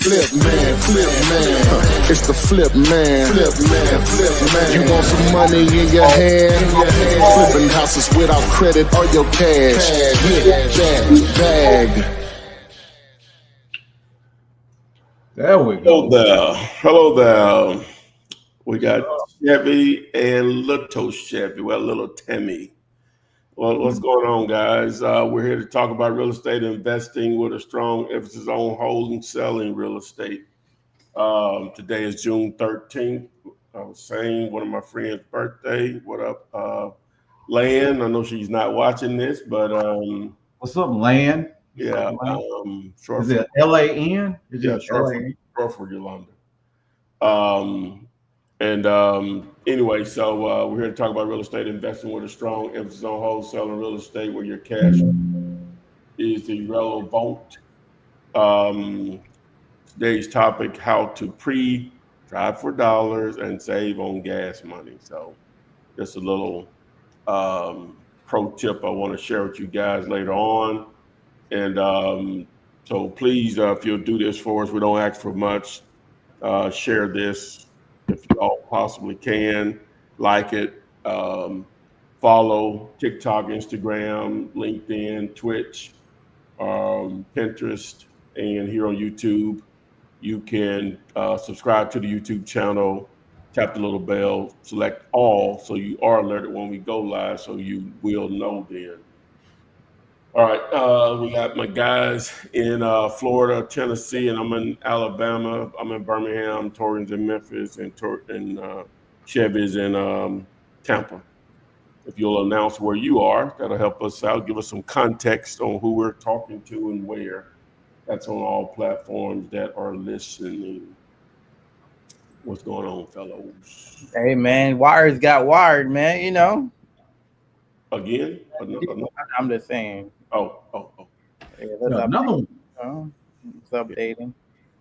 It's the flip man. You want some money in your hand? Flipping houses without credit or your cash. Get that bag. There we go. Hello there. We got Chevy and Little Chevy. Well, little Timmy. Well, what's going on, guys? We're here to talk about real estate investing with a strong emphasis on holding, selling real estate. Today is June 13th. I was saying one of my friends' birthday. What up, Lan? I know she's not watching this, but What's up, Land? yeah, short Is for, it LAN? Is yeah, it LAN? short for Yolanda. Anyway, so we're here to talk about real estate investing with a strong emphasis on wholesaling real estate where your cash is irrelevant. Today's topic: how to drive for dollars and save on gas money. So, just a little pro tip I want to share with you guys later on. And so, please, if you'll do this for us, we don't ask for much. Share this if you all possibly can. Like it. Follow TikTok, Instagram, LinkedIn, Twitch, Pinterest, and here on YouTube. You can subscribe to the YouTube channel, tap the little bell, select all so you are alerted when we go live so you will know then. All right, we got my guys in Florida, Tennessee, and I'm in Alabama. I'm in Birmingham, Torian's in Memphis, and Chevy's in Tampa. If you'll announce where you are, that'll help us out, give us some context on who we're talking to and where. That's on all platforms that are listening. What's going on, fellows? Hey man, wires got wired, man. You know. Again? I'm just saying. Oh. Yeah, Another one. It's updating.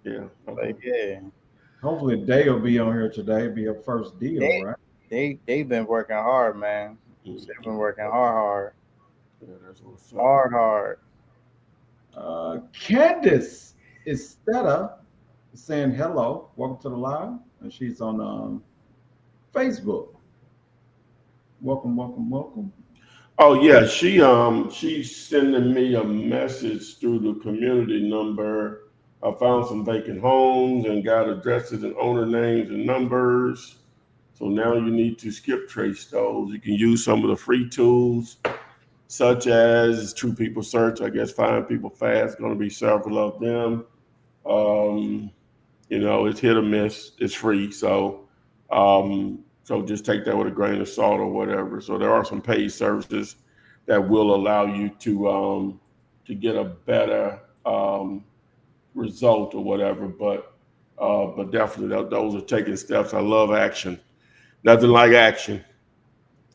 Yeah. But yeah. Hopefully, Day will be on here today. Be a first deal, right? They've been working hard, man. Mm-hmm. They've been working hard. Yeah, that's what's up. Hard. Candace Estetta is saying hello. Welcome to the live. And she's on Facebook. Welcome. Oh yeah, she's sending me a message through the community number. I found some vacant homes and got addresses and owner names and numbers. So now you need to skip trace those. You can use some of the free tools, such as True People Search. I guess Find People Fast. Going to be several of them. It's hit or miss. It's free, so just take that with a grain of salt or whatever. So there are some paid services that will allow you to get a better result or whatever. But definitely those are taking steps. I love action. Nothing like action.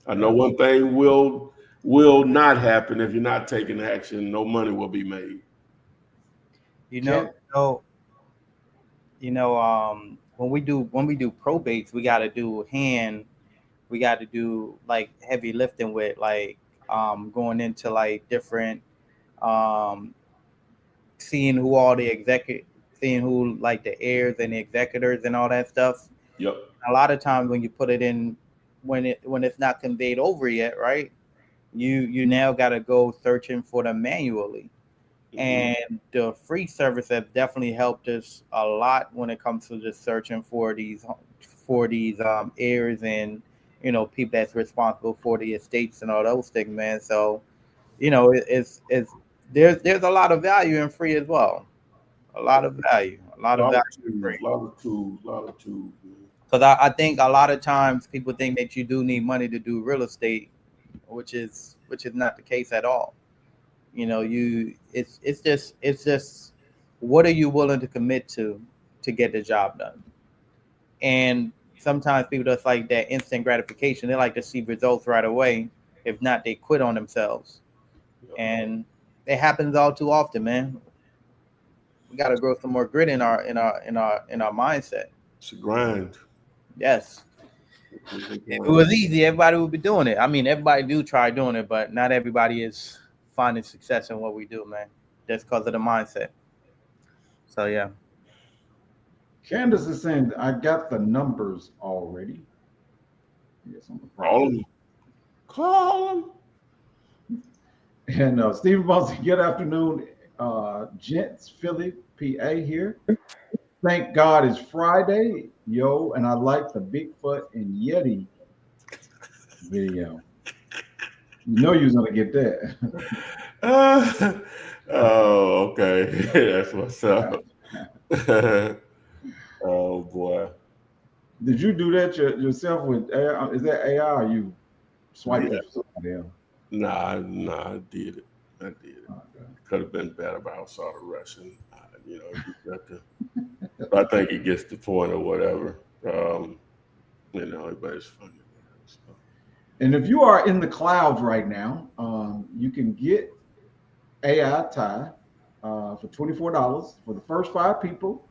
I know one thing will not happen if you're not taking action. No money will be made. When we do probates, we got to do like heavy lifting with like going into like different seeing who like the heirs and the executors and all that stuff. Yep. A lot of times when you put it in when it's not conveyed over yet, right? You now got to go searching for them manually. Mm-hmm. And the free service has definitely helped us a lot when it comes to just searching for these heirs and people that's responsible for the estates and all those things, man. So it's there's a lot of value in free as well. A lot of value in free. A lot of tools. Because I think a lot of times people think that you do need money to do real estate, which is not the case at all. It's just what are you willing to commit to get the job done? And sometimes people just like that instant gratification. They like to see results right away. If not, they quit on themselves. And it happens all too often, man. We got to grow some more grit in our mindset. It's a grind. Yes. If it was easy, everybody would be doing it. I mean, everybody do try doing it, but not everybody is finding success in what we do, man. Just because of the mindset. So yeah. Candace is saying, I got the numbers already. Yes, on the Call property. them. Call them. And Stephen Bunce, good afternoon, gents, Philly, PA here. Thank God it's Friday, yo, and I like the Bigfoot and Yeti video. You know you was gonna get that. Oh, okay. That's what's up. Oh boy. Did you do that yourself with AI? Is that AI or you swiped Yeah. it for somebody else? Nah, I did it. I did it. Okay. Could have been better, but I saw the Russian. You got to. I think it gets the point or whatever. But it's funny. So. And if you are in the clouds right now, you can get AI tie for $24 for the first 5 people.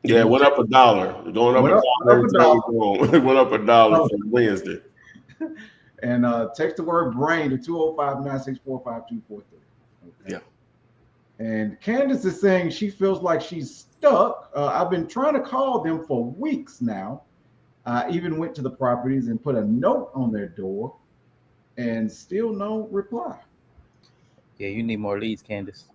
Yeah, it went up $1. Going up $1 every time we go on. It went up $1 from Wednesday. And text the word brain to 205-964-5243. Okay. Yeah. And Candace is saying she feels like she's stuck. I've been trying to call them for weeks now. I even went to the properties and put a note on their door and still no reply. Yeah, you need more leads, Candace.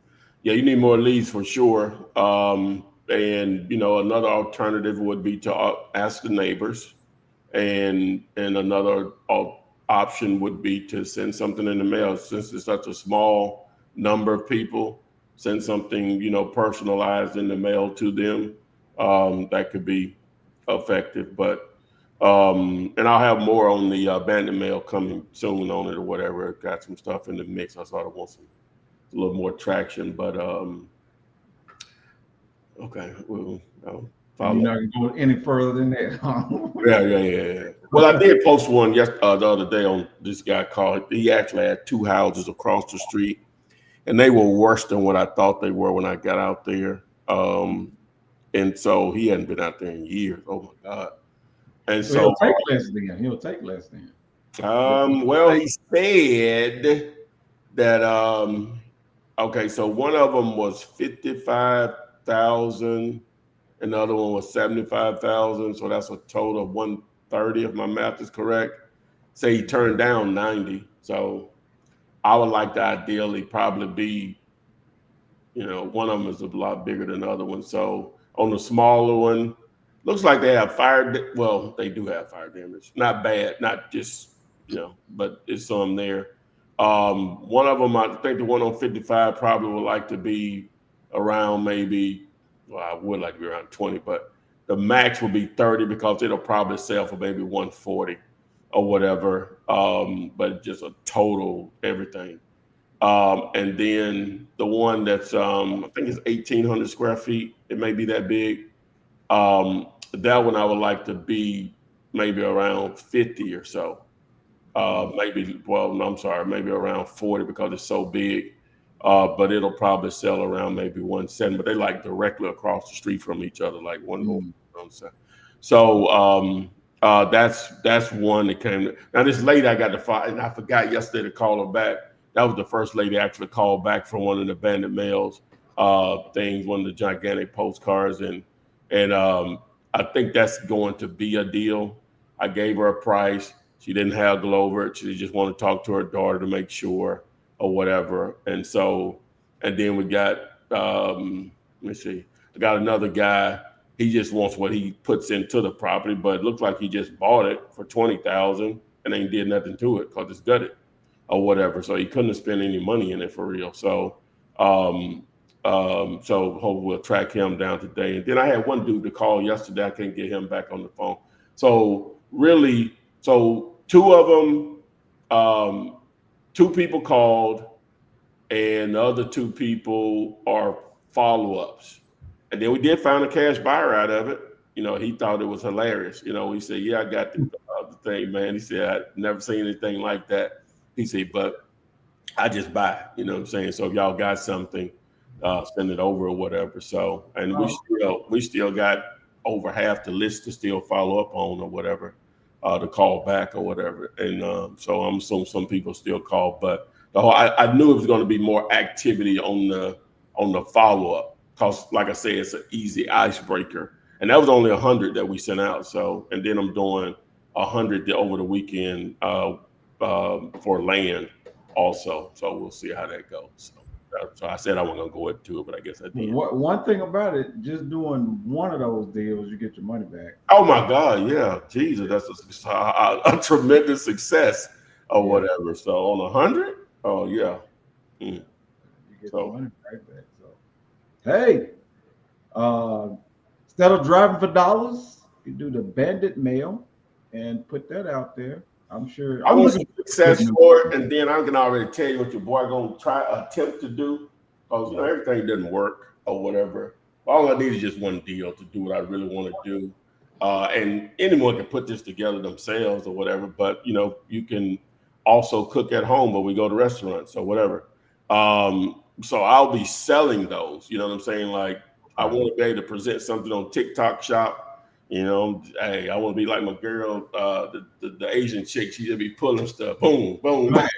Yeah, you need more leads for sure. And another alternative would be to ask the neighbors, and another option would be to send something in the mail. Since it's such a small number of people, send something personalized in the mail to them. That could be effective. But and I'll have more on the abandoned mail coming soon on it or whatever. Got some stuff in the mix. I sort of want a little more traction, but okay, well, You're not going to go any further than that, huh? Yeah. Well, I did post one the other day on this guy called. He actually had 2 houses across the street, and they were worse than what I thought they were when I got out there. And so he hadn't been out there in years. Oh my God! And so he'll take less then. He'll take less then. Well, he said that. Okay, so one of them was 55,000, and the other one was 75,000. So that's a total of 130, if my math is correct. Say he turned down 90. So I would like to ideally probably be, one of them is a lot bigger than the other one. So on the smaller one, looks like they have fire. Well, they do have fire damage. Not bad, not just, but it's some there. One of them, I think the one on 55 probably would like to be around maybe, well, I would like to be around 20, but the max will be 30 because it'll probably sell for maybe 140 or whatever. But just a total everything. And then the one that's, I think it's 1,800 square feet. It may be that big. That one I would like to be maybe around 50 or so. Maybe around 40 because it's so big. But it'll probably sell around maybe 170. But they like directly across the street from each other, like one on set. So that's one that came. Now this lady I got to find, and I forgot yesterday to call her back. That was the first lady actually called back from one of the abandoned mails things, one of the gigantic postcards, and I think that's going to be a deal. I gave her a price. She didn't haggle over it. She just wanted to talk to her daughter to make sure or whatever. And then we got, let me see, I got another guy. He just wants what he puts into the property, but it looks like he just bought it for $20,000 and ain't did nothing to it because it's gutted or whatever. So he couldn't have spent any money in it for real. So, so hopefully we'll track him down today. And then I had one dude to call yesterday. I couldn't get him back on the phone. So really, two of them, 2 people called, and the other 2 people are follow-ups. And then we did find a cash buyer out of it. He thought it was hilarious. He said, "Yeah, I got the thing, man." He said, "I've never seen anything like that." He said, "But I just buy." You know what I'm saying? So if y'all got something, send it over or whatever. So, and we still got over half the list to still follow up on or whatever. To call back or whatever, and so I'm assuming some people still call, but I knew it was going to be more activity on the follow up because, like I said, it's an easy icebreaker. and that was only 100 that we sent out. So, and then I'm doing 100 over the weekend for land also. So we'll see how that goes. So I said I wasn't gonna go into it, but I guess I did. One thing about it, just doing one of those deals, you get your money back. Oh my God, yeah, Jesus, that's a tremendous success or whatever. So on 100, oh yeah. You get your money right back. So hey, instead of driving for dollars, you do the bandit mail and put that out there. I'm sure. I want some success for it, and then I can already tell you what your boy gonna attempt to do, because everything doesn't work or whatever. All I need is just one deal to do what I really want to do, and anyone can put this together themselves or whatever. But you can also cook at home, but we go to restaurants or whatever. So I'll be selling those. You know what I'm saying? Like I want to be able to present something on TikTok Shop. Hey, I want to be like my girl, the Asian chick. She just be pulling stuff, boom, boom, boom. Like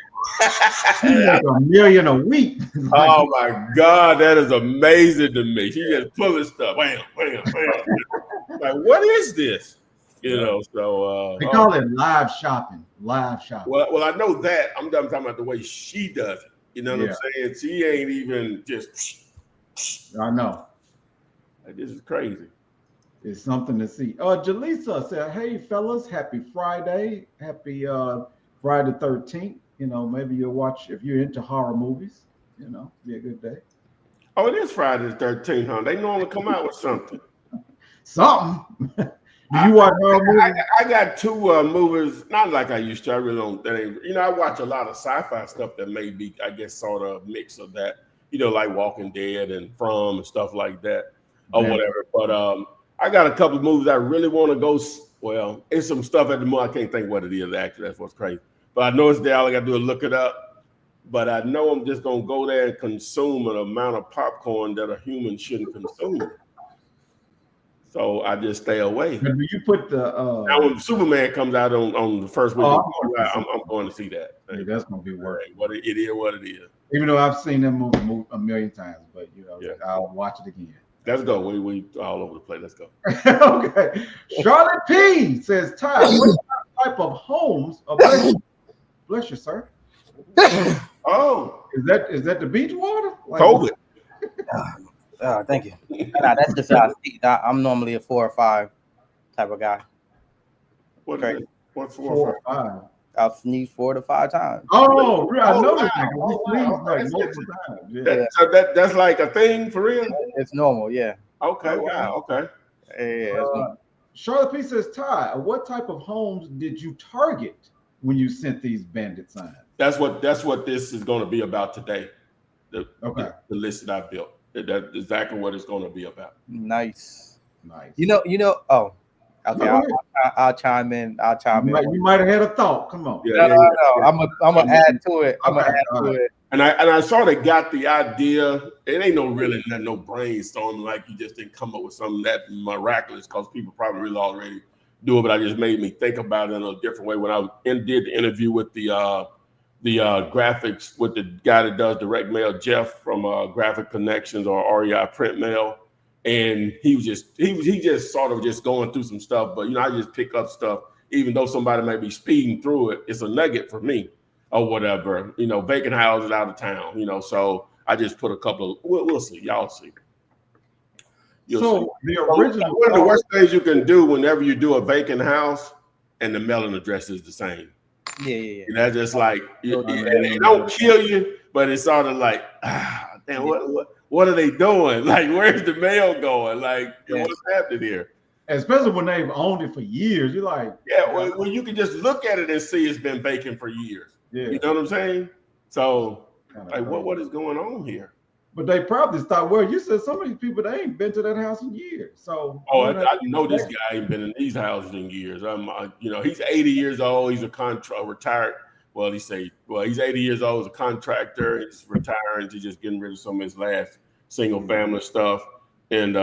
$1 million a week. Oh my God, that is amazing to me. She just pulling stuff, bam, bam, bam. Like, what is this? So they call it live shopping. Live shopping. Well, I know that. I'm talking about the way she does it. You know what I'm saying? She ain't even just. I know. Like, this is crazy. It's something to see. Jaleesa said, "Hey fellas, happy Friday. Happy Friday 13th. Maybe you'll watch if you're into horror movies. Be a good day." Oh, it is Friday the 13th, huh? They normally come out with something. Something. Do you watch horror movies? I got two movies, not like I used to. I really don't. That ain't, I watch a lot of sci-fi stuff that may be, I guess, sort of a mix of that. Like Walking Dead and From and stuff like that, or whatever. But I got a couple of movies I really want to go. Well, it's some stuff at the moment. I can't think what it is, actually. That's what's crazy. But I know it's there. All I got to do is look it up. But I know I'm just going to go there and consume an amount of popcorn that a human shouldn't consume. So I just stay away. But do you put the... Now, when Superman comes out on the first week, I'm going to see that. Yeah, that's going to be worth it. What it is. Even though I've seen that movie a million times, but, I'll watch it again. Let's go. We all over the place. Let's go. Okay. Charlotte P says, Ty, what type of homes are bless you, sir. Oh. Is that the beach water? COVID. Thank you. Nah, that's just I'm normally a 4 or 5 type of guy. What's 4 or 5? I'll sneeze 4 to 5 times. Oh, I know this thing. We sneeze like multiple times. Yeah. So that's like a thing for real? It's normal, yeah. Okay, wow, okay. Yeah, Charlotte P says, Ty, what type of homes did you target when you sent these bandit signs? That's what this is going to be about today. The list that I built. That's exactly what it's going to be about. Nice. Oh, okay. I'll chime in. You might have had a thought. Come on. No. I'm gonna add to it. And I sort of got the idea. It ain't no brainstorming, like you just didn't come up with something that miraculous, because people probably really already do it. But I just made me think about it in a different way when I did the interview with the graphics with the guy that does direct mail, Jeff from Graphic Connections or REI Print Mail. And he just sort of just going through some stuff, but I just pick up stuff, even though somebody may be speeding through it. It's a nugget for me or whatever. Vacant houses out of town. So I just put a couple of. We'll see. Y'all see. The original. One of the worst things you can do whenever you do a vacant house and the mailing address is the same. Yeah. That's just like it don't kill you, but it's sort of like, damn, what are they doing? Like, where's the mail going? Like, what's happening here? Especially when they've owned it for years. You're like, well, you can just look at it and see it's been vacant for years. Yeah. You know what I'm saying? So, like, what is going on here? But they probably thought, well, you said some of these people, they ain't been to that house in years. So, I know this guy ain't been in these houses in years. He's 80 years old. He's a retired. Well, he's 80 years old. He's a contractor. He's retiring. He's just getting rid of some of his last single family stuff. And,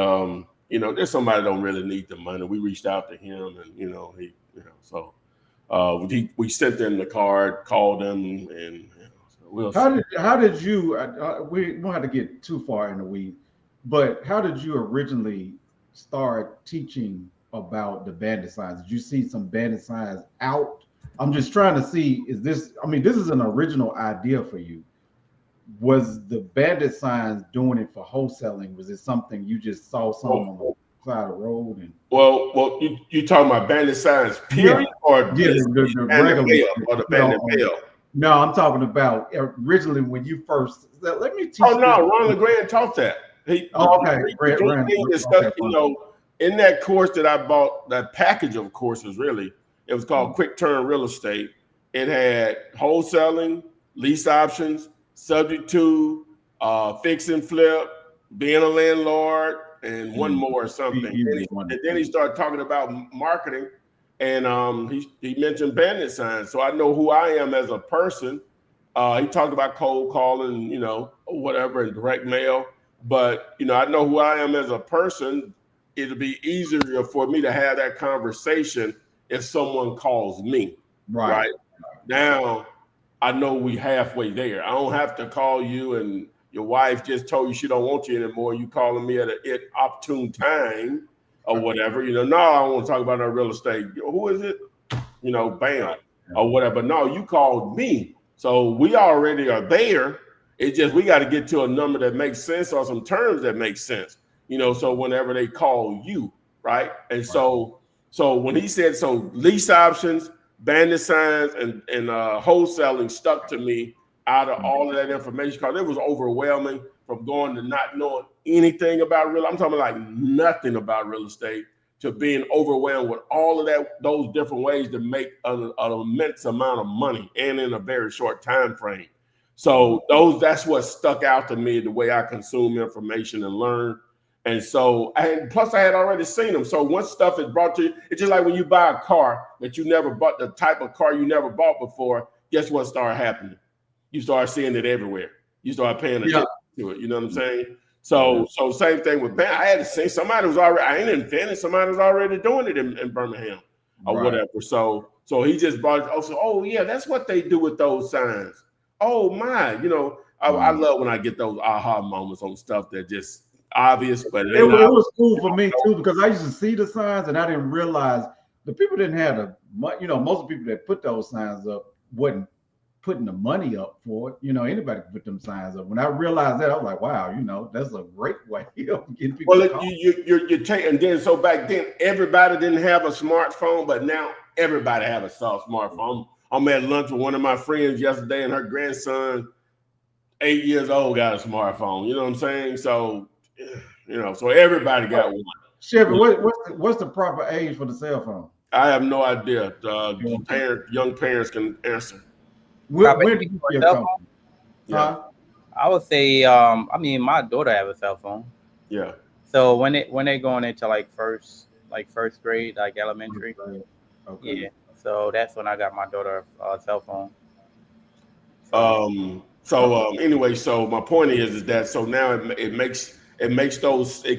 there's somebody that don't really need the money. We reached out to him and, we sent them the card, called them, and how did you, we don't have to get too far in the weeds, but how did you originally start teaching about the bandit signs? Did you see some bandit signs out? I'm just trying to see, is this, I mean, this is an original idea for you. Was the bandit signs doing it for wholesaling? Was it something you just saw some on the side of the road? And Well, you talking about bandit signs, period, or yeah, just the bandit regular mail, or the bandit mail? No, I'm talking about originally when you first said, let me teach. Oh no, Ron LeGrand taught that. Okay. You know, in that course that I bought, that package of courses, really, it was called Quick Turn Real Estate. It had wholesaling, lease options, subject to, fix and flip, being a landlord, and one more or something. And then he started talking about marketing, and he mentioned bandit signs. So I know who I am as a person. He talked about cold calling, you know, whatever, and direct mail. But, you know, I know who I am as a person. It'll be easier for me to have that conversation if someone calls me. Right? Now, I know we halfway there. I don't have to call you and your wife just told you she don't want you anymore. You calling me at an opportune time or whatever. You know, no, I don't want to talk about no real estate. Who is it? You know, bam, or whatever. No, you called me. So we already are there. It's just we got to get to a number that makes sense or some terms that make sense. You know, so whenever they call you, right? And so when he said so lease options, bandit signs, and wholesaling stuck to me out of all of that information because it was overwhelming from going to not knowing anything about real. I'm talking like nothing about real estate to being overwhelmed with all of that, those different ways to make an immense amount of money and in a very short time frame. So that's what stuck out to me, the way I consume information and learn. And so, plus I had already seen them. So once stuff is brought to you, it's just like when you buy a car that you never bought, the type of car you never bought before, guess what started happening? You start seeing it everywhere. You start paying attention to it. You know what I'm saying? So same thing with band. I had to see somebody was already, I ain't invented, somebody was already doing it in Birmingham or whatever. So he just brought it. Oh yeah, that's what they do with those signs. Oh my, you know, I love when I get those aha moments on stuff that just obvious, but it was cool for me too, because I used to see the signs and I didn't realize the people didn't have the, you know, most people that put those signs up wasn't putting the money up for it. You know, anybody can put them signs up. When I realized that, I was like, wow, you know, that's a great way of getting people. Well, you're taking, then so back then everybody didn't have a smartphone, but now everybody have a smartphone. I'm at lunch with one of my friends yesterday, and her grandson, 8 years old, got a smartphone. You know what I'm saying? So, you know, so everybody got one. Chevy, what's the proper age for the cell phone? I have no idea. Young parents can answer. When did you get your phone? Yeah. I would say, I mean, my daughter have a cell phone. Yeah. So when they're going into like first grade, like elementary. Okay. Yeah. So that's when I got my daughter a cell phone. Anyway, so my point is that so now it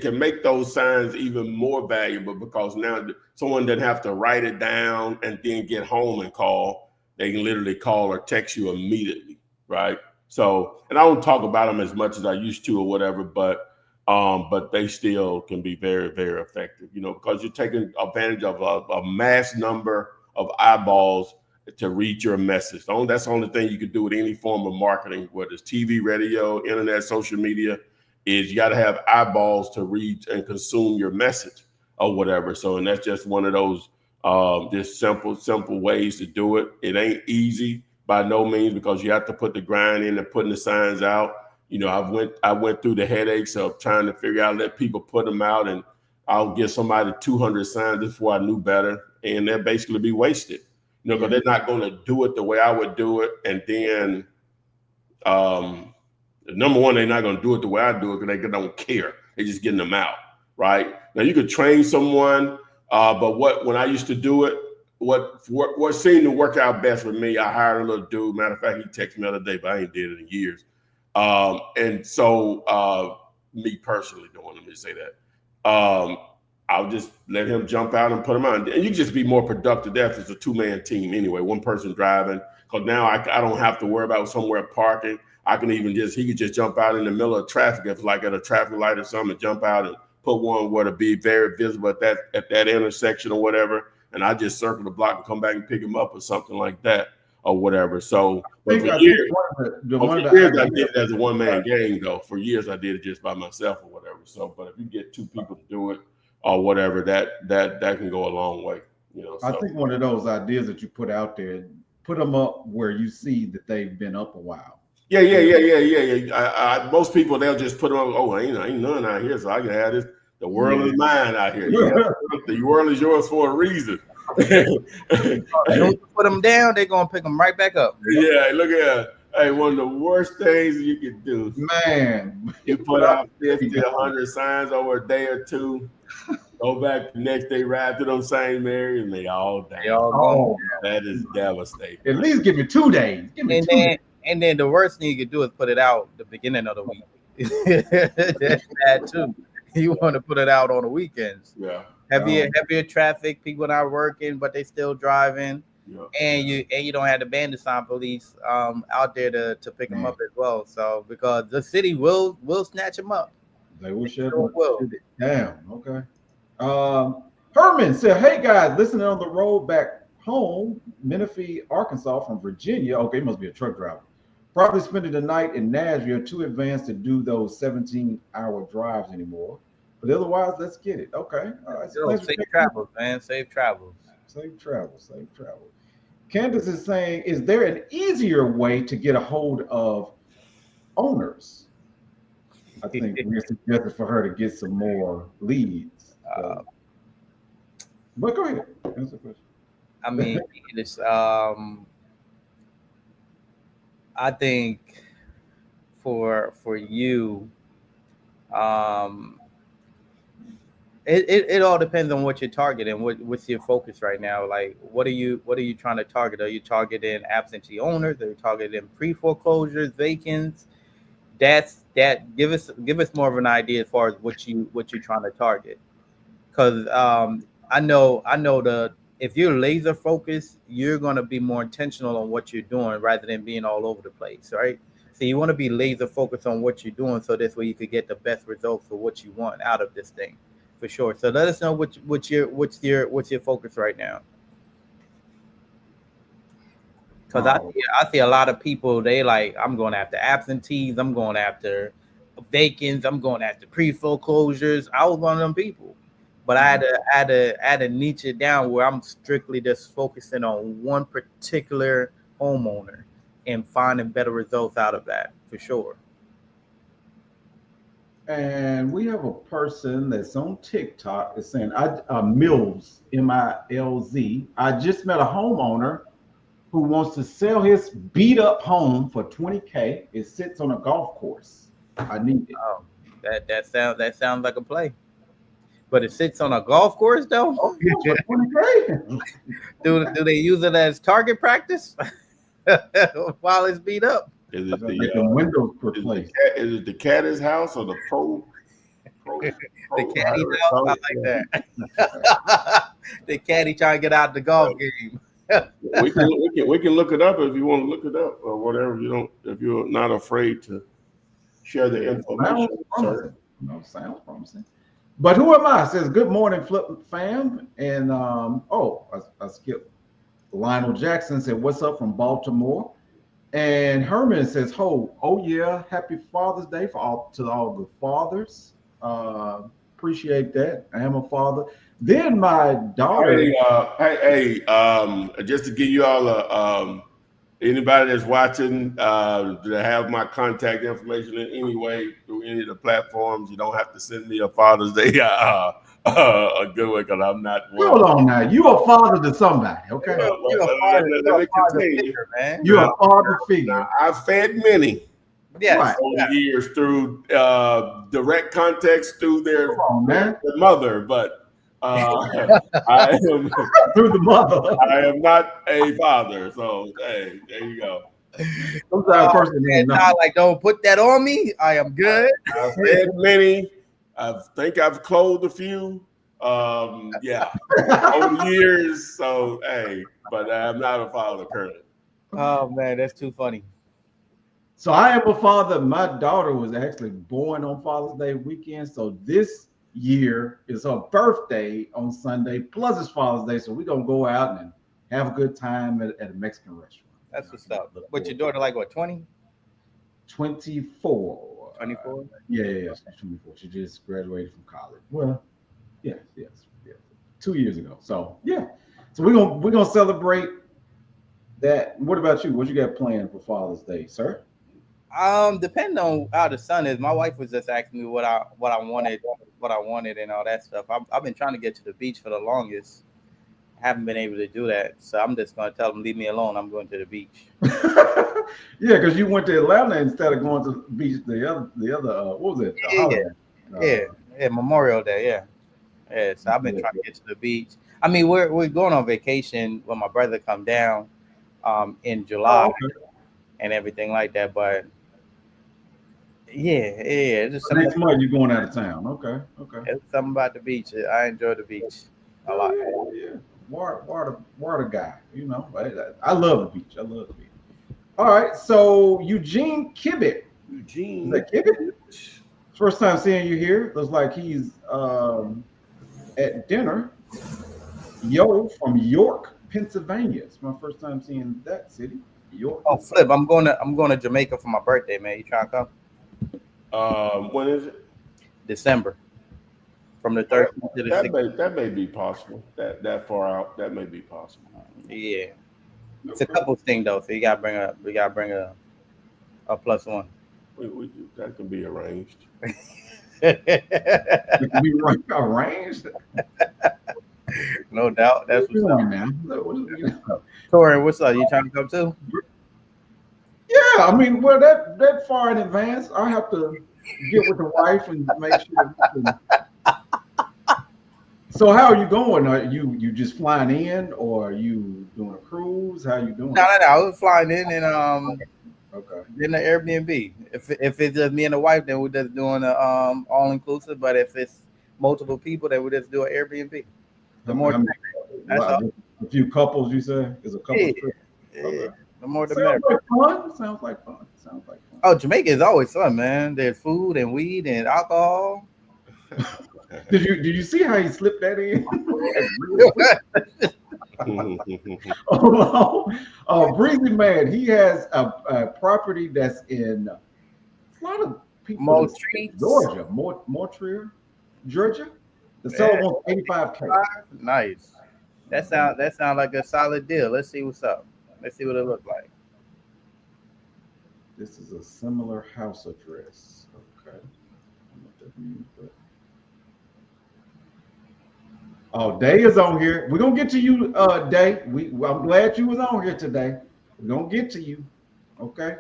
can make those signs even more valuable because now someone doesn't have to write it down and then get home and call. They can literally call or text you immediately, right? So, and I don't talk about them as much as I used to or whatever, but they still can be very, very effective, you know, because you're taking advantage of a mass number of eyeballs to read your message. That's the only thing you can do with any form of marketing, whether it's TV, radio, internet, social media, is you got to have eyeballs to read and consume your message or whatever. So, and that's just one of those just simple ways to do it. It ain't easy by no means because you have to put the grind in and putting the signs out. You know, I went through the headaches of trying to figure out, let people put them out, and I'll give somebody 200 signs before I knew better, and they'll basically be wasted. You know, because they're not going to do it the way I would do it. And then, number one, they're not going to do it the way I do it because they don't care. They're just getting them out, right? Now, you could train someone, but when I used to do it, what seemed to work out best for me, I hired a little dude. Matter of fact, he texted me the other day, but I ain't did it in years. And so, me personally, don't want me to say that. I'll just let him jump out and put him on. And you just be more productive there if it's a two-man team anyway, one person driving. Because now I don't have to worry about somewhere parking. I can he could just jump out in the middle of traffic if like at a traffic light or something and jump out and put one where to be very visible at that intersection or whatever, and I just circle the block and come back and pick him up or something like that or whatever. So, but for years, I did it as a one-man gang though. For years, I did it just by myself or whatever. So, but if you get two people to do it or whatever, that can go a long way. You know, I think one of those ideas that you put out there, put them up where you see that they've been up a while. Yeah. Most people, they'll just put on, oh, ain't none out here, so I can have this. The world is mine out here. The world is yours for a reason. Don't put them down, they're gonna pick them right back up. Yeah, look at hey, one of the worst things you can do, man. You put out 50, 100 signs over a day or two. Go back the next day, ride to them same areas, and they all down. That is devastating. At least give me 2 days. And then the worst thing you could do is put it out the beginning of the week. That's bad too. You want to put it out on the weekends. Yeah. Heavier traffic, people not working, but they still driving. Yeah. And you don't have the bandit sign police out there to pick them up as well. So because the city will snatch them up. They will shut them down. Okay. Herman said, "Hey guys, listening on the road back home, Menifee, Arkansas from Virginia. Okay, he must be a truck driver. Probably spending the night in Nashville, too advanced to do those 17-hour drives anymore. But otherwise, let's get it. Okay. All right. So safe travels, man. Safe travels. Safe travels. Safe travels. Candace is saying, is there an easier way to get a hold of owners? I think we're suggesting for her to get some more leads. But go ahead. Answer the question. I mean, it's I think for you, it all depends on what you're targeting. What's your focus right now? Like, what are you trying to target? Are you targeting absentee owners? Are you targeting pre-foreclosures, vacants? Give us more of an idea as far as what you're trying to target. Because I know if you're laser focused, you're going to be more intentional on what you're doing rather than being all over the place, right? So you want to be laser focused on what you're doing, so this way you could get the best results for what you want out of this thing, for sure. So let us know what's your focus right now. Because I see a lot of people, they like, I'm going after absentees, I'm going after vacants, I'm going after pre-foreclosures. I was one of them people. But I had to niche it down where I'm strictly just focusing on one particular homeowner and finding better results out of that, for sure. And we have a person that's on TikTok that's saying, Mills, M-I-L-Z. I just met a homeowner who wants to sell his beat up home for $20K. It sits on a golf course. I need it. Oh, that sounds like a play. But it sits on a golf course, though. Oh, yeah, for $20K. do they use it as target practice while it's beat up? Is it the windows replaced? Is it the caddy's house or the pro the caddy house? I like that. The caddy trying to get out the golf game. we can look it up if you want to look it up or whatever. If you're not afraid to share the information. Sounds promising. But who am I? Says, good morning, Flip fam. And I skipped. Lionel Jackson said, what's up from Baltimore? And Herman says, oh yeah, happy Father's Day to all the fathers. Appreciate that. I am a father. Then my daughter. Hey, just to give you all anybody that's watching, to have my contact information in any way through any of the platforms, you don't have to send me a Father's Day a good one, because I'm not. Hold on now, you a father to somebody, okay? You're a father figure, man. You're a father figure. I've fed many. Yes. Over the years through direct context through their mother, but I am through the mother. I am not a father, so hey, there you go. Sometimes person not like, don't put that on me. I am good. I've fed many. I think I've clothed a few. Over the years. So hey, but I'm not a father currently. Oh man, that's too funny. So I am a father. My daughter was actually born on Father's Day weekend. So this year is her birthday on Sunday, plus it's Father's Day. So we're gonna go out and have a good time at a Mexican restaurant. That's what's up. But your daughter, like what, 20? 24. 24? Yeah, she's 24. She just graduated from college. Well, yes. 2 years ago. So yeah. So we're gonna celebrate that. What about you? What you got planned for Father's Day, sir? Depending on how the sun is, my wife was just asking me what I wanted and all that stuff. I've been trying to get to the beach for the longest. Haven't been able to do that, so I'm just gonna tell them leave me alone. I'm going to the beach. Yeah, because you went to Atlanta instead of going to the beach. The other what was it? Yeah, Memorial Day. Yeah. So I've been trying to get to the beach. I mean, we're going on vacation when my brother come down, in July and everything like that. But yeah, just next month you're going out of town. Okay. It's something about the beach. I enjoy the beach a lot. Yeah. Water guy, you know. I love the beach. All right, so Eugene Kibbit. Eugene. Is that Kibbit? First time seeing you here. Looks like he's at dinner. Yo, from York, Pennsylvania. It's my first time seeing that city. York. Oh, Flip, I'm going to Jamaica for my birthday, man. You trying to come? When is it? December. From the 13th to the 16th. That may be possible. That far out, that may be possible. Yeah. It's a couple things though, so we gotta bring a plus one. That can be arranged. It can be arranged. No doubt. That's what's up. Now. Tori, what's up? You trying to come too? Yeah, I mean, well, that far in advance, I have to get with the wife and make sure. So how are you going? Are you just flying in, or are you doing a cruise? How are you doing? No. I was flying in and okay. in the Airbnb. If it's just me and the wife, then we're just doing a all inclusive. But if it's multiple people, then we just do an Airbnb. The more, that's all. A few couples, you say? Is a couple trip? Okay. The more the Sounds better. Sounds like fun. Oh, Jamaica is always fun, man. There's food and weed and alcohol. Did you see how he slipped that in? Breezy Man, he has a property that's in a lot of people. Moultrie, Georgia, Moultrie, Georgia. The seller wants $85K. Nice. That sound like a solid deal. Let's see what's up. Let's see what it looks like. This is a similar house address. Okay. I don't know what that means, but. Oh, Day is on here. We're gonna get to you, Day. I'm glad you was on here today. We're gonna get to you. Okay.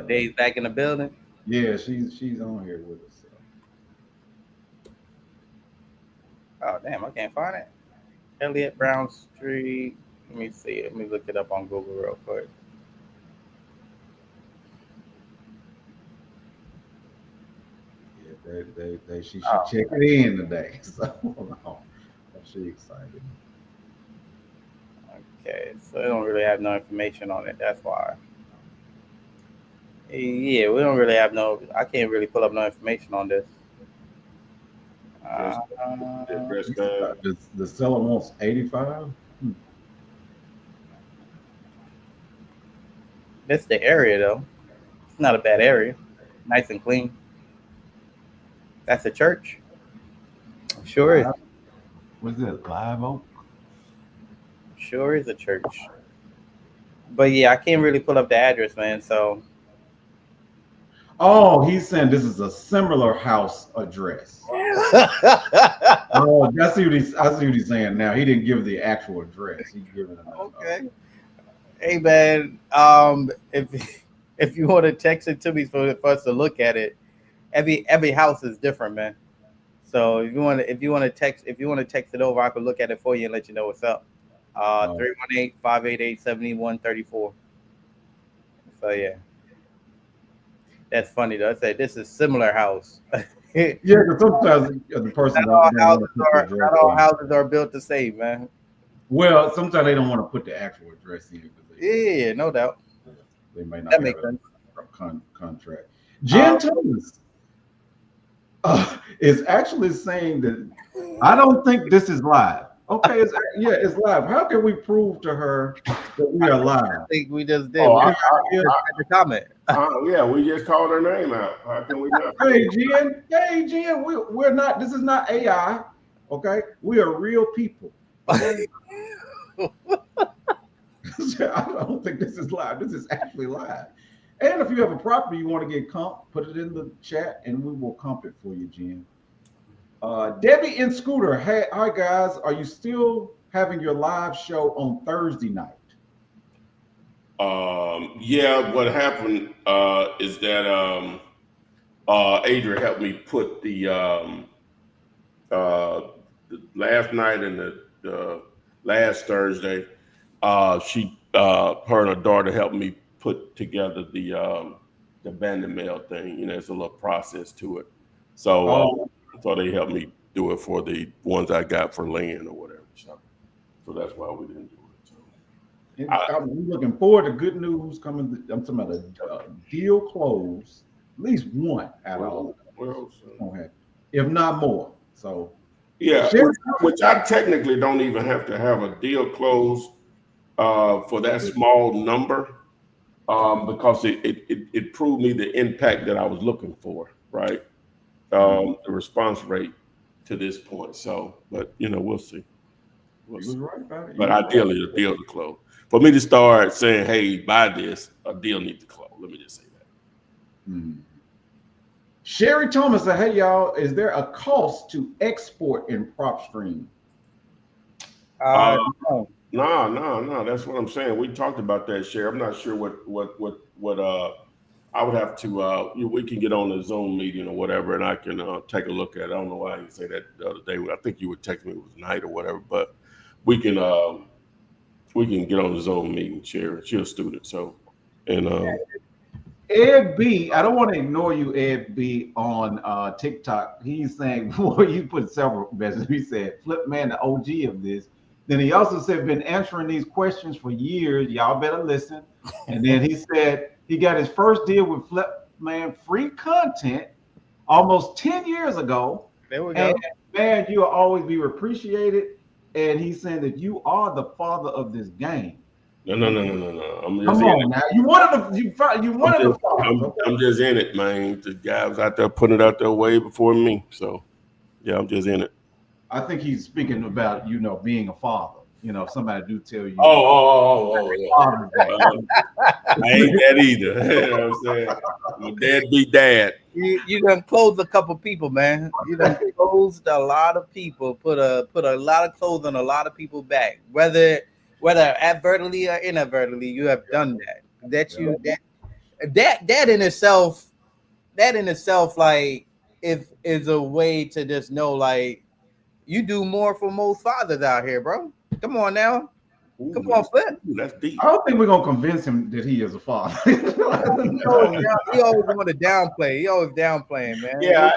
Day's back in the building. Yeah, she's on here with us. Oh damn, I can't find it. Elliott Brown Street. Let me see. Let me look it up on Google real quick. She checked it in today. So she excited. Okay, so they don't really have no information on it. That's why. Yeah, we don't really have no. I can't really pull up no information on this. The seller wants 85. That's the area though. It's not a bad area. Nice and clean. That's a church. Sure is. Was it Live Oak? Sure is a church. But yeah, I can't really pull up the address, man. So. Oh, he's saying this is a similar house address. Oh, I see what he's saying now. He didn't give the actual address. He's giving it. Okay. Hey man, if you want to text it to me for us to look at it, every house is different, man. So if you want to text it over, I can look at it for you and let you know what's up. 318-588-7134. So yeah. That's funny though. I said this is similar house. Yeah, because sometimes the person not all houses are built the same, man. Well, sometimes they don't want to put the actual address in. Yeah, no doubt. They might not that makes sense. A contract. Jen Thomas. is actually saying that I don't think this is live. Okay, it's live. How can we prove to her that we are I live? think we just did. Oh, We I, just had the comment. yeah, we just called her name out. How can we not? Hey, Jen, we're not. This is not AI. Okay, we are real people. Okay? I don't think this is live. This is actually live. And if you have a property you want to get comp, put it in the chat and we will comp it for you, Jen. Debbie and Scooter, hey, hi guys. Are you still having your live show on Thursday night? Yeah, what happened is that Adria helped me put the last night and the last Thursday. Her and her daughter helped me put together the abandoned mail thing. You know, it's a little process to it. So they helped me do it for the ones I got for land or whatever. So that's why we didn't do it. So I'm looking forward to good news coming. I'm talking about a deal close, at least one out of all of them. If not more. So yeah, which I technically don't even have to have a deal closed for that small number because it proved me the impact that I was looking for, right? The response rate to this point. So, but you know, we'll see. But ideally, a deal to close. For me to start saying, "Hey, buy this," a deal needs to close. Let me just say that. Sherry Thomas said, "Hey y'all, is there a cost to export in PropStream?" No. That's what I'm saying. We talked about that, Sherry. I'm not sure what I would have to. We can get on a Zoom meeting or whatever, and I can take a look at it. I don't know why I didn't say that the other day. I think you would text me it was night or whatever, but we can get on the Zoom meeting, Sherry. She's a student, so and. Ed B, I don't want to ignore you, Ed B, on TikTok. He's saying, well, you put several messages. He said, Flip Man, the OG of this. Then he also said, been answering these questions for years. Y'all better listen. And then he said he got his first deal with Flip Man free content almost 10 years ago. There we go. And man, you'll always be appreciated. And he's saying that you are the father of this game. No. I'm just Come on now. You wanted the I'm just in it, man. The guys out there putting it out there way before me. So yeah, I'm just in it. I think he's speaking about, being a father. Somebody do tell you. Yeah. I ain't that either. You know what I'm saying? My dad be dad. You done closed a couple people, man. You done closed a lot of people, put a lot of clothes on a lot of people back. Whether advertently or inadvertently, you have done that. That in itself, like, is a way to just know, like, you do more for most fathers out here, bro. Come on now. Come on, Flip. That's deep. I don't think we're gonna convince him that he is a father. He always want to downplay. He always downplaying, man. Yeah,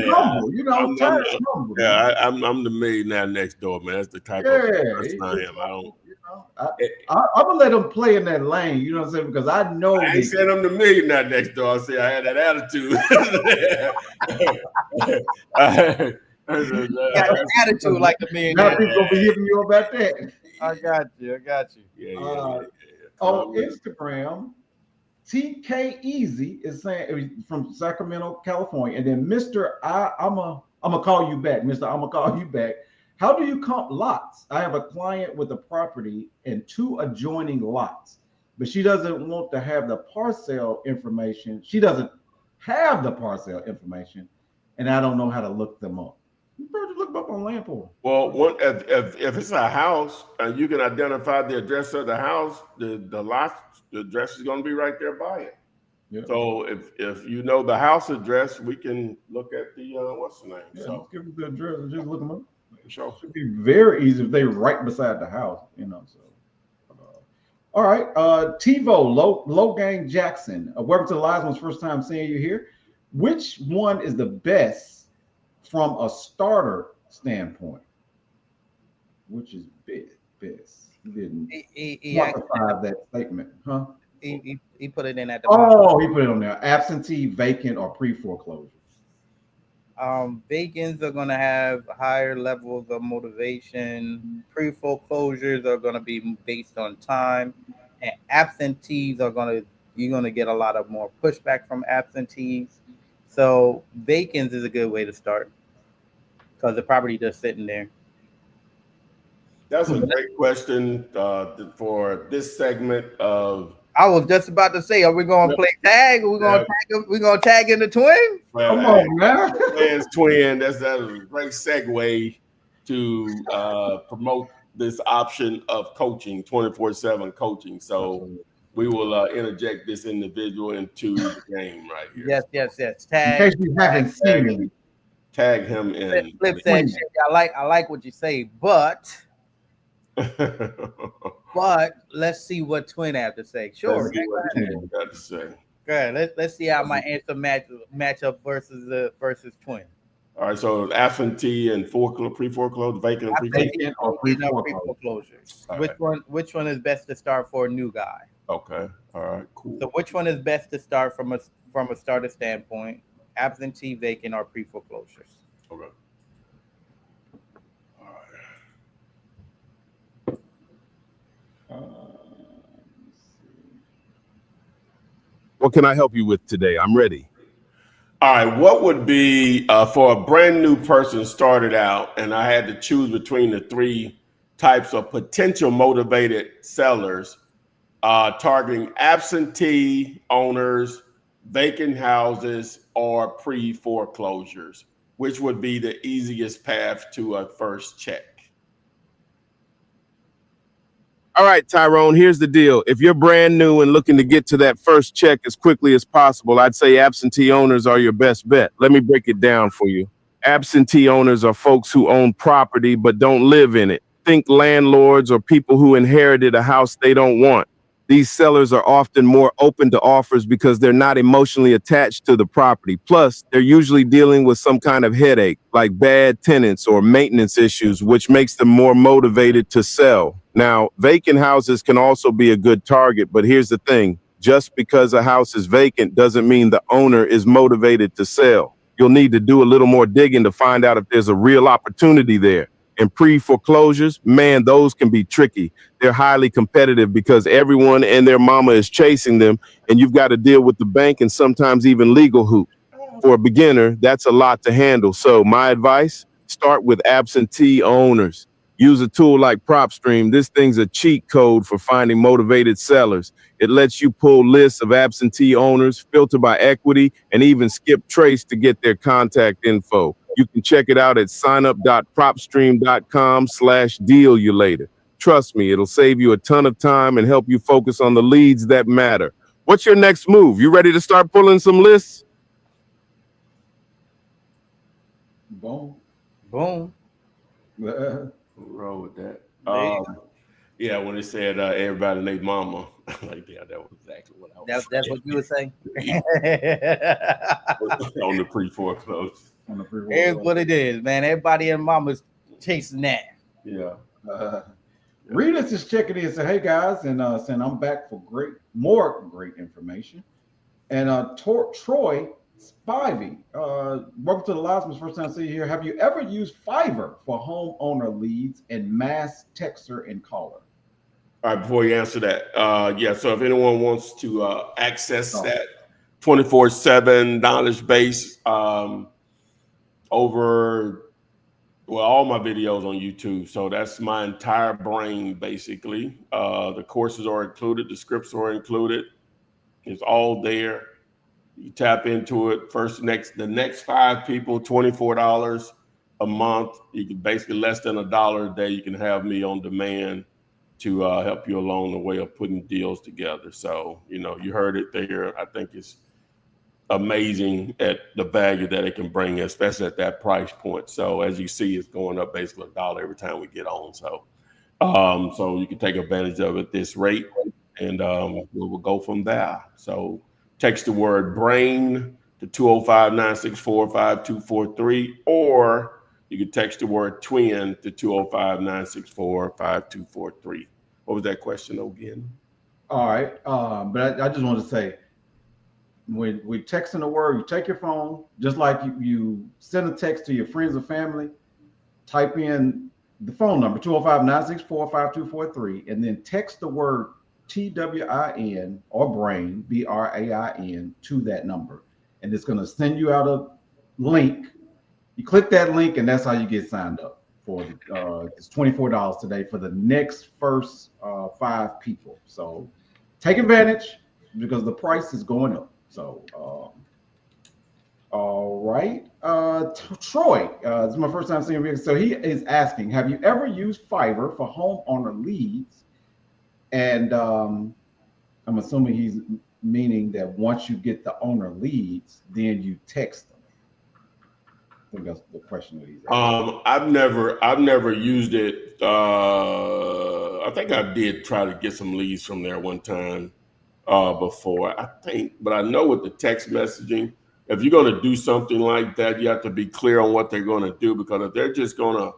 humble, humble. Yeah, I'm the millionaire next door, man. That's the type of person I am. I don't. I'm gonna let him play in that lane. You know what I'm saying? Because I know I ain't said I'm the millionaire next door. I said I had that attitude. Got an attitude like a millionaire. Now people gonna be hitting you about that. I got you. Yeah. On Instagram, TK Easy is saying from Sacramento, California, and then Mr. I'm gonna call you back, Mr. I'm gonna call you back. How do you comp lots? I have a client with a property and 2 adjoining lots, but she doesn't want to have the parcel information. She doesn't have the parcel information, and I don't know how to look them up. You better look them up on Landpool. Well, if it's a house and you can identify the address of the house, the lot, the address is going to be right there by it. Yeah. So if you know the house address, we can look at the what's the name? Yeah, so give them the address and just look them up. Sure. It should be very easy if they're right beside the house, So, all right, TiVo Logang Jackson. Welcome to the Live One's first time seeing you here. Which one is the best from a starter standpoint? Which is best? You didn't quantify that statement, huh? He put it in at the bottom. He put it on there. Absentee, vacant, or pre-foreclosure. Vacants are going to have higher levels of motivation. Pre-foreclosures are going to be based on time, and absentees are going to you're going to get a lot of more pushback from absentees. So vacants is a good way to start because the property just sitting there. That's a great question for this segment of. I was just about to say, are we going to play tag? Are we going to tag him? We going to tag in the twin? Well, Come on, man. Man's twin. That is a great segue to promote this option of coaching, 24/7 coaching. So we will interject this individual into the game right here. Yes. In Tag. case you haven't seen him. Tag him in. Flip said, I like what you say, but let's see what twin have to say. Sure. Let's see what twin got to say. Good. Let's see how my answer match up versus twin. All right, so absentee and pre-foreclosed, vacant and Vacant or pre-foreclosures. Which one is best to start for a new guy? Okay. All right. Cool. So which one is best to start from a starter standpoint? Absentee, vacant, or pre-foreclosures? Okay. What can I help you with today? I'm ready. All right. What would be for a brand new person started out, and I had to choose between the three types of potential motivated sellers, targeting absentee owners, vacant houses, or pre-foreclosures? Which would be the easiest path to a first check? All right, Tyrone, here's the deal. If you're brand new and looking to get to that first check as quickly as possible, I'd say absentee owners are your best bet. Let me break it down for you. Absentee owners are folks who own property but don't live in it. Think landlords or people who inherited a house they don't want. These sellers are often more open to offers because they're not emotionally attached to the property. Plus, they're usually dealing with some kind of headache, like bad tenants or maintenance issues, which makes them more motivated to sell. Now, vacant houses can also be a good target, but here's the thing. Just because a house is vacant doesn't mean the owner is motivated to sell. You'll need to do a little more digging to find out if there's a real opportunity there. And pre-foreclosures, man, those can be tricky. They're highly competitive because everyone and their mama is chasing them, and you've got to deal with the bank and sometimes even legal hoops. For a beginner, that's a lot to handle. So my advice, start with absentee owners. Use a tool like PropStream. This thing's a cheat code for finding motivated sellers. It lets you pull lists of absentee owners, filter by equity, and even skip trace to get their contact info. You can check it out at signup.propstream.com/deal-you-later. Trust me, it'll save you a ton of time and help you focus on the leads that matter. What's your next move? You ready to start pulling some lists? Boom. Boom. Roll with that. Yeah, when it said everybody named mama, like yeah, that was exactly what I was. That's what you were saying. On the pre-foreclosed. Here's what it is, man. Everybody and mama's chasing that. Yeah. Regis is checking in and say, hey guys, and saying I'm back for more great information. And Troy Spivey, welcome to the Losman's first time seeing you here. Have you ever used Fiverr for homeowner leads and mass texter and caller? All right, before you answer that, yeah, so if anyone wants to access that 24/7 knowledge base over all my videos on YouTube. So that's my entire brain, basically. The courses are included, the scripts are included. It's all there. You tap into it. The next 5 people, $24 a month. You can basically less than $1 a day. You can have me on demand to help you along the way of putting deals together. So, you heard it there. I think it's amazing at the value that it can bring, especially at that price point. So as you see, it's going up basically $1 every time we get on. So, so you can take advantage of it at this rate, and we'll go from there. So text the word BRAIN to 205-964-5243, or you can text the word TWIN to 205-964-5243. What was that question again? All right. But I just want to say, when we texting the word, you take your phone, just like you send a text to your friends or family, type in the phone number 205-964-5243, and then text the word TWIN or brain, BRAIN, to that number. And it's going to send you out a link. You click that link, and that's how you get signed up for it's $24 today for the next first 5 people. So take advantage because the price is going up. So, all right. Troy, this is my first time seeing him. So he is asking, have you ever used Fiverr for homeowner leads? And I'm assuming he's meaning that once you get the owner leads, then you text them. I think that's the question that he's asking. I've never used it. I think I did try to get some leads from there one time before, I think, but I know with the text messaging, if you're going to do something like that, you have to be clear on what they're going to do, because if they're just going to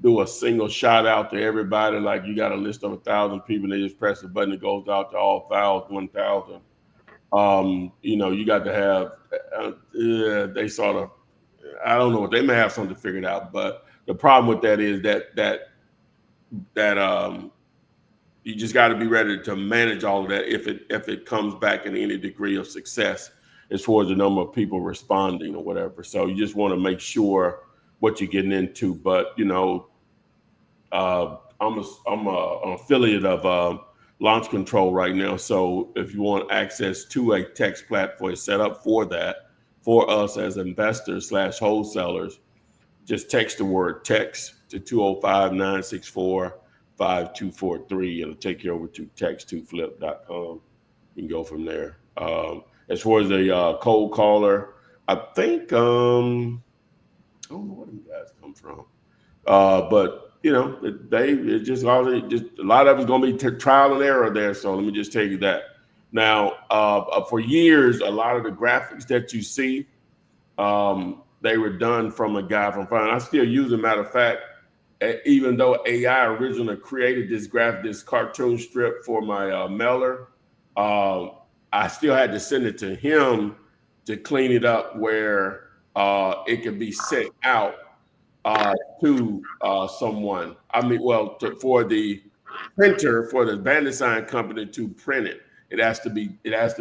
do a single shout out to everybody, like you got a list of 1,000 people, and they just press a button, it goes out to all 1,000. You know, you got to have, they sort of, I don't know, they may have something figured out, but the problem with that is that you just got to be ready to manage all of that if it comes back in any degree of success as far as the number of people responding or whatever. So you just want to make sure what you're getting into. But you know, I'm an affiliate of Launch Control right now. So if you want access to a text platform set up for that, for us as investors / wholesalers, just text the word text to 205-964-5243. It'll take you over to text2flip.com. You can go from there. As far as a cold caller, I think I don't know where you guys come from, but you know, a lot of it's going to be trial and error there. So let me just tell you that. Now, for years, a lot of the graphics that you see, they were done from a guy from Fine. I still use it. Matter of fact, even though AI originally created this cartoon strip for my mailer, I still had to send it to him to clean it up where it could be sent out to someone. I mean, well, for the printer, for the bandit sign company to print it. It has to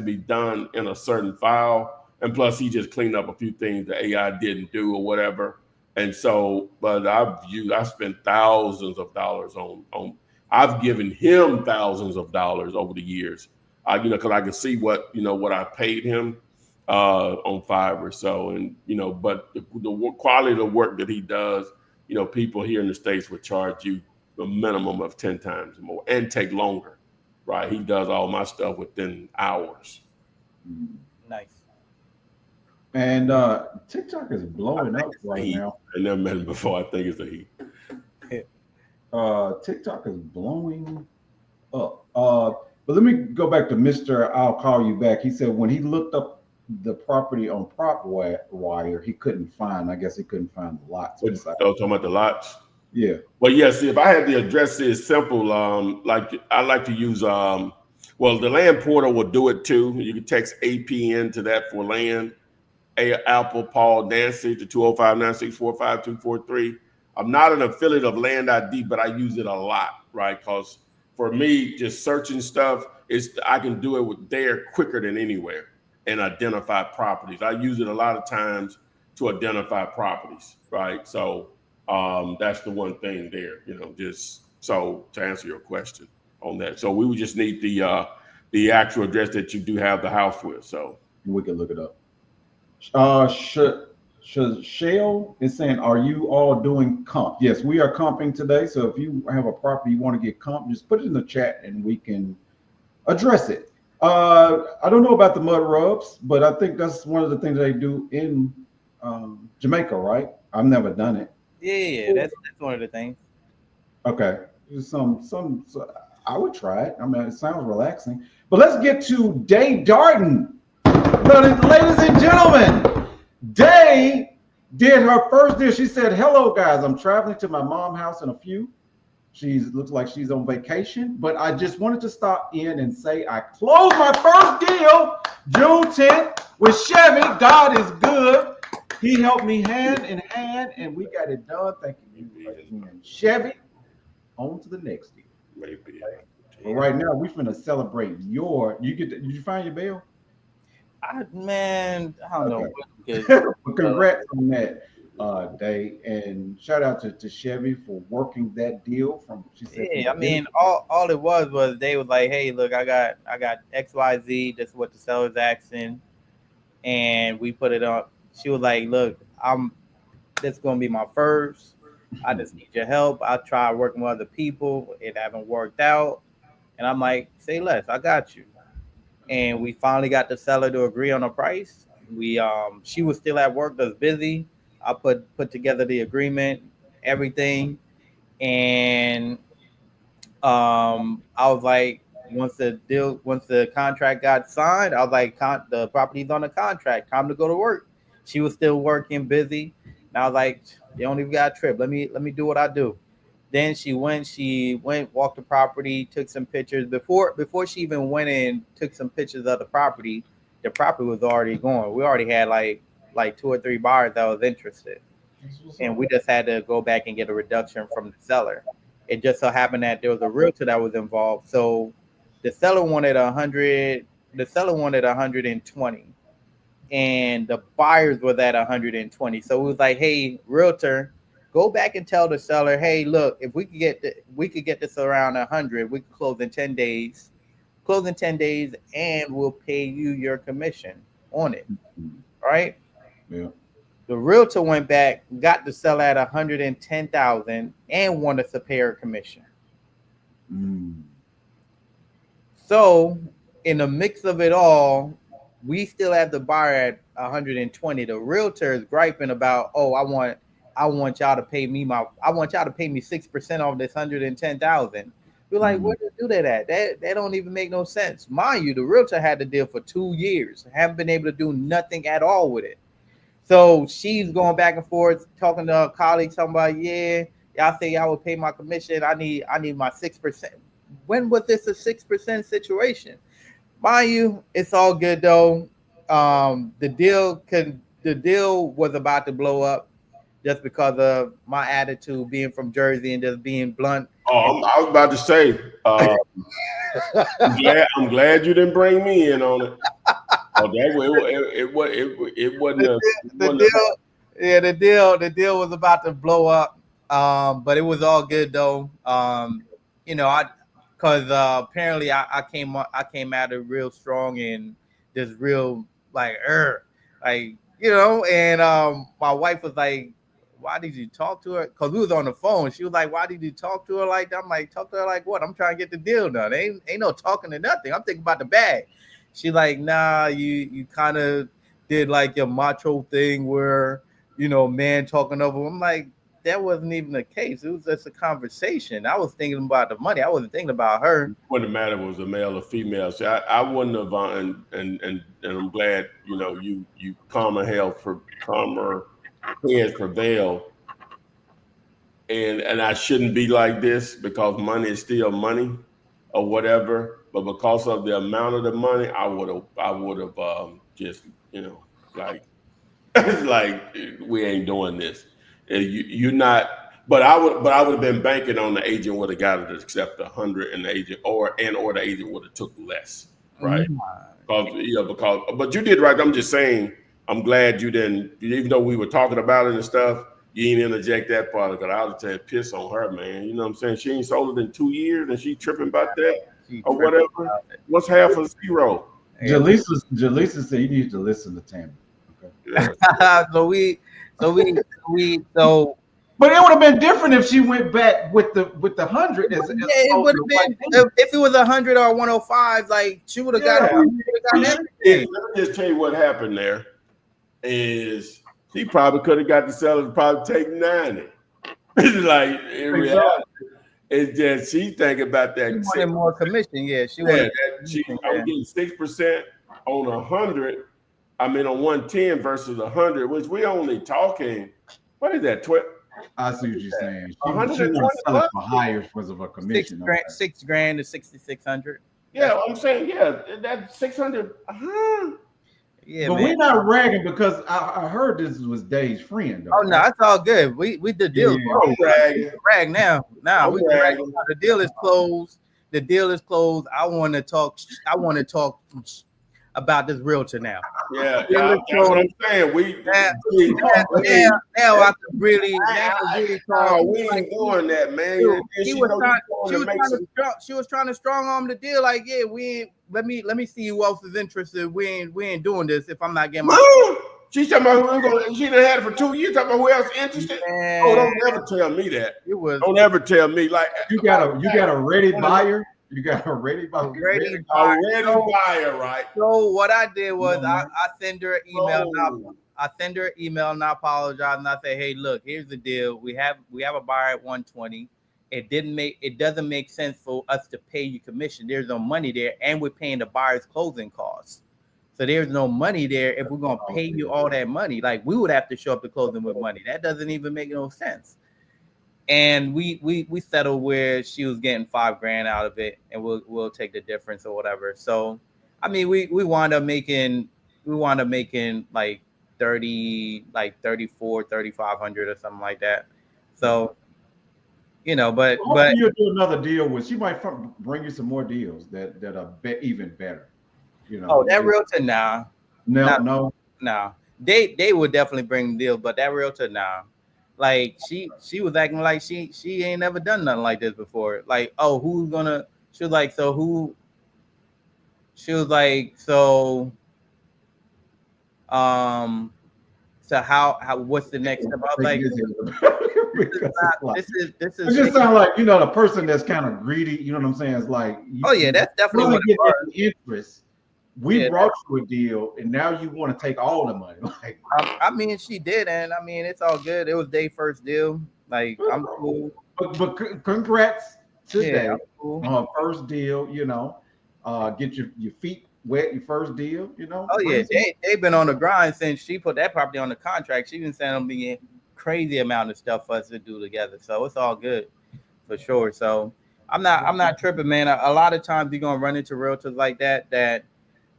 be done in a certain file. And plus he just cleaned up a few things the AI didn't do or whatever. And so, but I spent thousands of dollars on I've given him thousands of dollars over the years. You know, because I can see what I paid him on Fiverr. So, and you know, but the quality of the work that he does, you know, people here in the States would charge you a minimum of 10 times more and take longer. Right, he does all my stuff within hours. Nice. And TikTok is blowing up right now. I never met him before. I think it's a he. TikTok is blowing up. But let me go back to Mr. I'll call you back. He said when he looked up the property on PropWire, he couldn't find. I guess he couldn't find the lots. Talking about the lots. Yeah. Well, yes. If I had the address, it's simple. Like I like to use. Well, the land portal will do it too. You can text APN to that for land. Apple Paul Dancy to 205-964-5243. I'm not an affiliate of Land ID, but I use it a lot, right? Because for me, just searching stuff I can do it there quicker than anywhere and identify properties. I use it a lot of times to identify properties, right? So. That's the one thing there, you know, just so to answer your question on that. So we would just need the actual address that you do have the house with. So we can look it up. Shale is saying, are you all doing comp? Yes, we are comping today. So if you have a property you want to get comp, just put it in the chat and we can address it. I don't know about the mud rubs, but I think that's one of the things they do in Jamaica, right? I've never done it. Yeah, that's one of the things. Okay, some I would try it. I mean, it sounds relaxing. But let's get to Day Darden, ladies and gentlemen. Day did her first dish. She said, "Hello, guys. I'm traveling to my mom's house in a few. She looks like she's on vacation, but I just wanted to stop in and say I closed my first deal June 10th with Chevy. God is good. He helped me hand in hand, and we got it done. Thank you again, Chevy. On to the next deal. Maybe. But right now, we finna celebrate your. Did you find your bail? I don't know. Well, congrats on that day, and shout out to Chevy for working that deal from. She said, Yeah, I mean, all it was they was like, hey, look, I got XYZ. This is what the seller's asking, and we put it on. She was like, look, this is gonna be my first. I just need your help. I tried working with other people. It haven't worked out. And I'm like, say less, I got you. And we finally got the seller to agree on a price. She was still at work, was busy. I put together the agreement, everything. And I was like, once the contract got signed, I was like, the property's on the contract, time to go to work. She was still working, busy. And I was like, you don't even got a trip. Let me do what I do. Then she went, walked the property, took some pictures. Before she even went in, took some pictures of the property was already going. We already had like 2 or 3 buyers that was interested. And we just had to go back and get a reduction from the seller. It just so happened that there was a realtor that was involved. So the seller wanted 100, the seller wanted 120. And the buyers were at 120. So it was like, hey, realtor, go back and tell the seller, hey, look, if we could get this around 100, we could close in 10 days. Close in 10 days, and we'll pay you your commission on it. All right? Yeah. The realtor went back, got the seller at 110,000, and wanted to pay her commission. So in the mix of it all, we still have the buyer at 120. The realtor is griping about, oh, I want y'all to pay me 6% off this 110,000. We're like, where did you do that at? That don't even make no sense. Mind you, the realtor had the deal for 2 years, haven't been able to do nothing at all with it. So she's going back and forth, talking to her colleagues, talking about, yeah, y'all say y'all will pay my commission. I need my 6%. When was this a 6% situation? Mind you, it's all good though. The deal was about to blow up just because of my attitude, being from Jersey and just being blunt. Oh, I was about to say, I'm glad you didn't bring me in on it. The deal was about to blow up, but it was all good though. Because apparently I came at it real strong and just real and my wife was like, why did you talk to her? Because we was on the phone. She was like, why did you talk to her like that? I'm like, talk to her like what? I'm trying to get the deal done. Ain't no talking to nothing. I'm thinking about the bag. She like, nah, you kind of did like your macho thing where, man talking over. I'm like, that wasn't even the case. It was just a conversation. I was thinking about the money. I wasn't thinking about her. It wouldn't matter if it was a male or female. So I wouldn't have, and I'm glad, you calmer heads prevail. And I shouldn't be like this because money is still money or whatever. But because of the amount of the money, I would have just, like we ain't doing this. You're not, but I would have been banking on the agent would have got it to accept 100, and the agent or the agent would have took less, right? Because but you did right. I'm just saying, I'm glad you didn't, even though we were talking about it and stuff, you didn't interject that part because I would have piss on her, man. You know what I'm saying? She ain't sold it in 2 years and she tripping about that or whatever. What's half of zero? Jaleesa said you need to listen to Tammy. Okay. So but it would have been different if she went back with the 100. It would have been if it was 100 or 105. Like she would have got everything. Let me just tell you what happened there. Is she probably could have got the seller to probably take 90. It's like in reality, it's just she thinking about that. She wanted more commission. Yeah, she wanted. I'm getting 6% on 100. I mean on 110 versus 100, which we only talking. What is that? I see what you're saying. She 120 wants to sell it bucks? for higher because of a commission. Okay. $6,000 to 6,600. Yeah, I'm saying, yeah, that's 600. Yeah, But man. we're not ragging because I heard this was Dave's friend. Though, Oh no, it's all good. We the deal. Yeah. I'm bragging. Rag now. Now I'm we can rag. bragging. The deal is closed. The deal is closed. I want to talk about this realtor now. Yeah, that's what I'm saying. Now I could really talk. We ain't doing that, man. She was trying to strong arm the deal. Like, yeah, we ain't. Let me see who else is interested. We ain't doing this if I'm not getting my. She's talking about she done had it for 2 years. Talking about who else interested. Man, Oh, don't ever tell me that. it was. Don't ever tell me like you got a ready buyer. You got a ready buyer. Ready buyer, right? So what I did was I send her an email. I send her an email and I apologize and I say, hey, look, here's the deal. We have a buyer at 120. It doesn't make sense for us to pay you commission. There's no money there, and we're paying the buyer's closing costs. So there's no money there if we're gonna pay you all that money. Like we would have to show up to closing with money. That doesn't even make no sense. And we settled where she was getting $5,000 out of it, and we'll take the difference or whatever. So I mean we wound up making like 3,500 or something like that. So but you'll do another deal with. She might bring you some more deals that are even better. Oh, that realtor now. No. They would definitely bring deals, but that realtor now. Like she was acting like she ain't never done nothing like this before. Like, oh, who's gonna? She was like, so who? She was like, so. So how? What's the next step? I was like, this is. It just sounds like the person that's kind of greedy. You know what I'm saying? It's like, that's definitely what it was. Interest. We brought you a deal, and now you want to take all the money. Like, I mean, she did, and I mean, it's all good. It was their first deal. Like, I'm cool. But congrats today cool. on first deal. Get your feet wet. Your first deal. Oh yeah, they've been on the grind since she put that property on the contract. She's been sending me crazy amount of stuff for us to do together. So it's all good for sure. So I'm not tripping, man. A lot of times you're gonna run into realtors like that.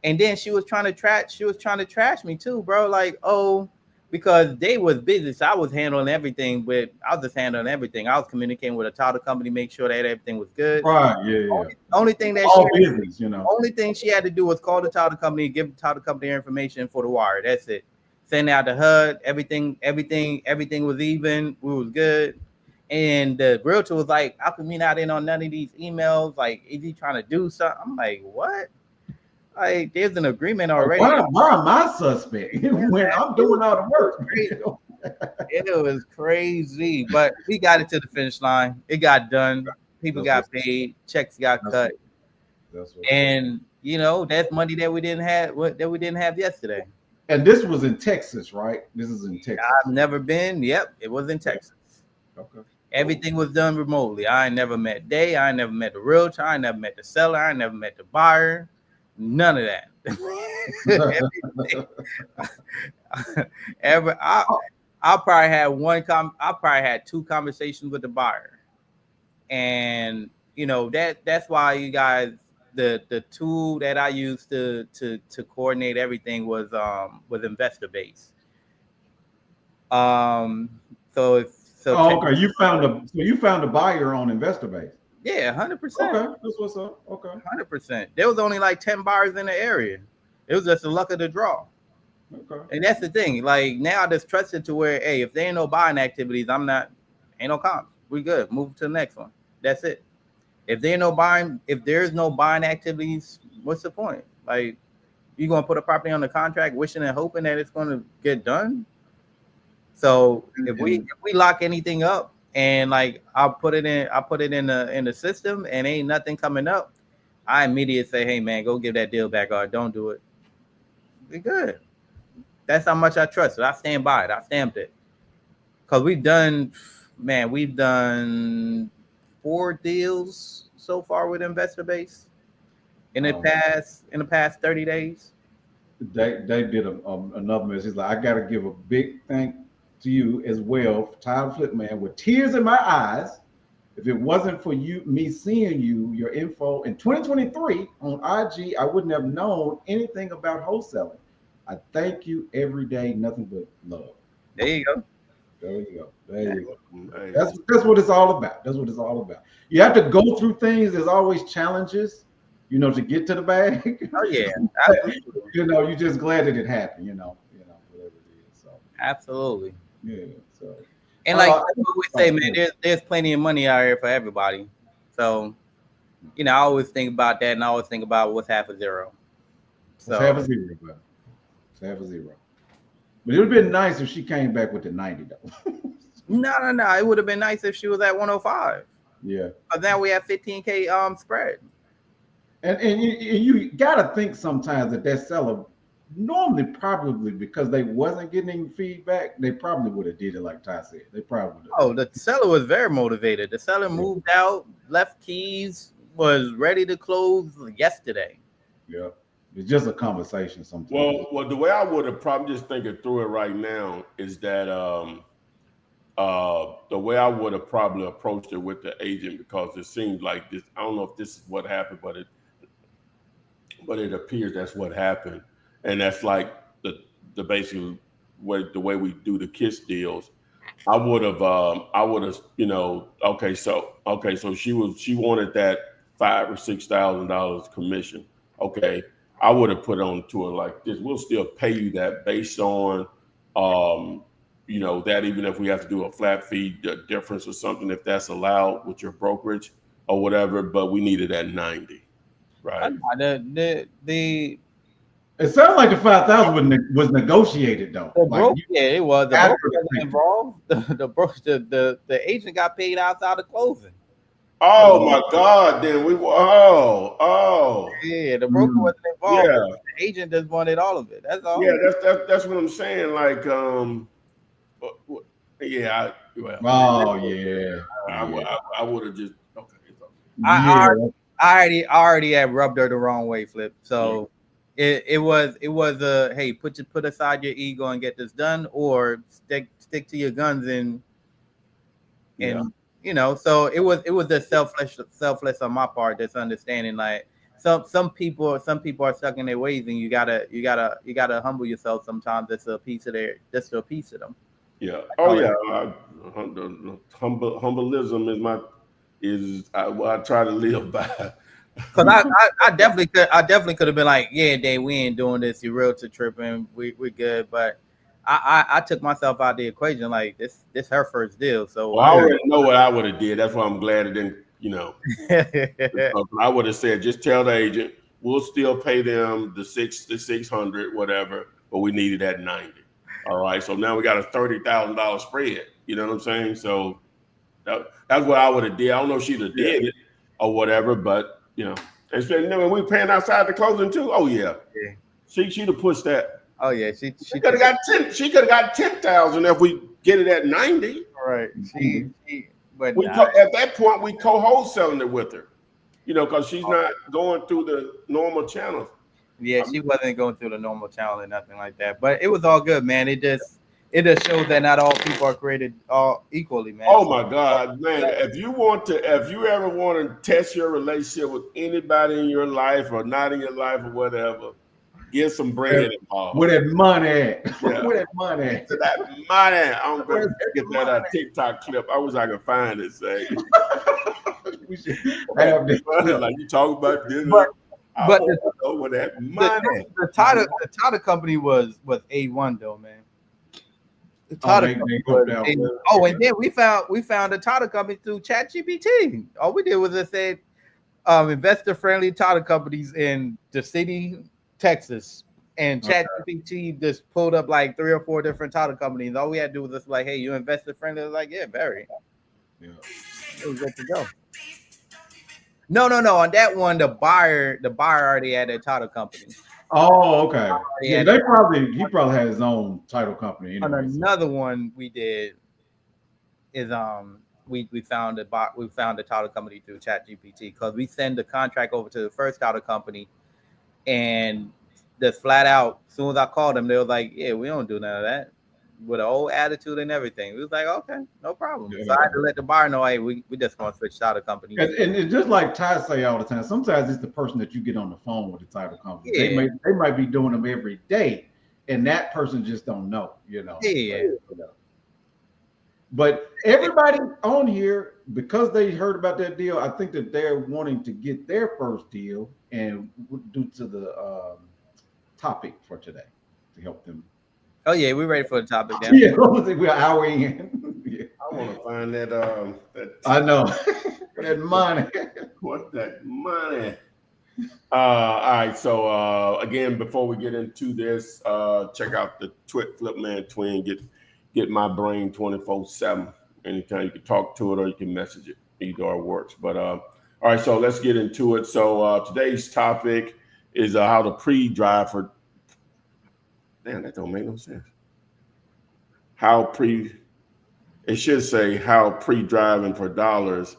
And then she was trying to trash me too, bro. Like, oh, because they was busy. So I was handling everything, I was just handling everything. I was communicating with a title company, make sure that everything was good. Right, yeah. Only thing that only thing she had to do was call the title company, give the title company their information for the wire. That's it. Send out the HUD, everything was even. We was good. And the realtor was like, how come we not in on none of these emails? Like, is he trying to do something? I'm like, what? Like, there's an agreement already. Why am I suspect when I'm doing all the work? It was crazy, but we got it to the finish line. It got done. People got paid. Checks got cut. And that's money that we didn't have yesterday. And this was in Texas, right? This is in Texas. I've never been. Yep, it was in Texas. Okay. Everything was done remotely. I ain't never met Day. I ain't never met the realtor. I ain't never met the seller. I ain't never met the buyer. None of that. I probably had two conversations with the buyer, and that's why you guys, the tool that I used to coordinate everything was Investor Base. Okay. You found a buyer on Investor Base. Yeah, 100%. Okay, that's what's up. Okay, 100%. There was only like 10 buyers in the area. It was just the luck of the draw. Okay. And that's the thing. Like, now I just trust it to where, hey, if there ain't no buying activities, ain't no comps. We good. Move to the next one. That's it. If there's no buying activities, what's the point? Like, you gonna put a property on the contract, wishing and hoping that it's gonna get done. So if we lock anything up, and like I put it in the system, and ain't nothing coming up, I immediately say, hey man, go give that deal back, or don't do it. We good. That's how much I trust it. I stand by it. I stamped it. Cause we've done 4 deals so far with Investor Base in the past 30 days. They did another message. He's like, I gotta give a big thank to you as well, Tyler Flipman, with tears in my eyes. If it wasn't for me seeing your info in 2023 on IG, I wouldn't have known anything about wholesaling. I thank you every day, nothing but love. There you go. There you go. There you go. Hey, That's what it's all about. That's what it's all about. You have to go through things. There's always challenges, to get to the bag. Oh yeah, absolutely. You're just glad that it happened. Whatever it is. So Absolutely. yeah. So And like we say, man, there's plenty of money out here for everybody. So, I always think about that, and I always think about what's half a zero. So it's half a zero, bro. It's half a zero. But it would have been nice if she came back with the 90, though. no. It would have been nice if she was at 105. Yeah. But now we have 15K spread. And you gotta think sometimes that seller normally probably because they wasn't getting feedback, they probably would have did it like Ty said. They probably would have. Oh, the seller was very motivated. The seller moved out, left keys, was ready to close yesterday. Yeah. It's just a conversation sometimes. Well, the way I would have probably just thinking through it right now is that the way I would have probably approached it with the agent, because it seems like this. I don't know if this is what happened, but it appears that's what happened, and that's like the basically the way we do the KISS deals. I would have, okay, so she wanted that $5,000 or $6,000 commission. Okay, I would have put on to her like this: we'll still pay you that based on, that even if we have to do a flat fee difference or something, if that's allowed with your brokerage or whatever, but we need it at 90, right? It sounded like the 5,000 was negotiated though. It was. The after broker was involved. The agent got paid outside of closing. Oh my God! Then Yeah, the broker wasn't involved. Yeah. The agent just wanted all of it. That's all. Yeah, that's what I'm saying. Like, yeah. Oh yeah. I would have just okay. I already had rubbed her the wrong way, Flip. So it was a hey, put aside your ego and get this done, or stick to your guns and so it was the selfless on my part. That's understanding like some people are stuck in their ways, and you gotta humble yourself sometimes. That's a piece of them. Yeah. Oh yeah. Humbleism is what I try to live by. Because I definitely could have been like, yeah, Dave, we ain't doing this. Your realtor tripping. We're good. But I took myself out of the equation. Like this her first deal. So I already know what I would have did. That's why I'm glad it didn't. I would have said, just tell the agent we'll still pay them the 600, whatever, but we need it at 90. All right. So now we got a $30,000 spread. You know what I'm saying? So that's what I would have did. I don't know if she'd have did it or whatever, but and when we paying outside the closing too. Oh yeah. She'd have pushed that. Oh yeah, she could have got 10. She could have got 10,000 if we get it at 90. Right. But at that point we co-wholesaling it with her, because she's not going through the normal channels. Yeah, she wasn't going through the normal channel or nothing like that. But it was all good, man. It just shows that not all people are created all equally, man. Oh my God, man! If you ever want to test your relationship with anybody in your life or not in your life or whatever, get some bread involved. Where that money at? Yeah. Where that money at? To that money. I'm going to get that TikTok clip. I wish I could find it. Say, we should have this. Like you talk about this. But with that money. The title company was A1 though, man. The title company and then we found a title company through ChatGPT. All we did was just say investor friendly title companies in the city, Texas, and ChatGPT just pulled up like 3 or 4 different title companies. All we had to do was just like, hey, you investor friendly? I was like, yeah, very. Yeah. It was good to go. No. On that one, the buyer already had a title company. Oh, okay. Yeah, he probably had his own title company. Anyway, on another one we did is we found a title company through ChatGPT because we send the contract over to the first title company, and just flat out, as soon as I called them, they were like, "Yeah, we don't do none of that." with an old attitude and everything. We was like, okay, no problem. Yeah. So I had to let the buyer know, hey, we just gonna switch title companies. And it's just like Ty say all the time. Sometimes it's the person that you get on the phone with the title company. Yeah. They might be doing them every day, and that person just don't know. Yeah. But everybody on here, because they heard about that deal, I think that they're wanting to get their first deal, and due to the topic for today to help them. Oh yeah, we're ready for the topic now. Yeah, we're an hour in. Yeah. I want to find that I know that money. What that money? All right. So again, before we get into this, check out the Flipman Twin. Get my brain 24/7. Anytime you can talk to it or you can message it. Either or works. But all right. So let's get into it. So today's topic is how to pre-drive for. Damn, that don't make no sense. It should say how pre-driving for dollars.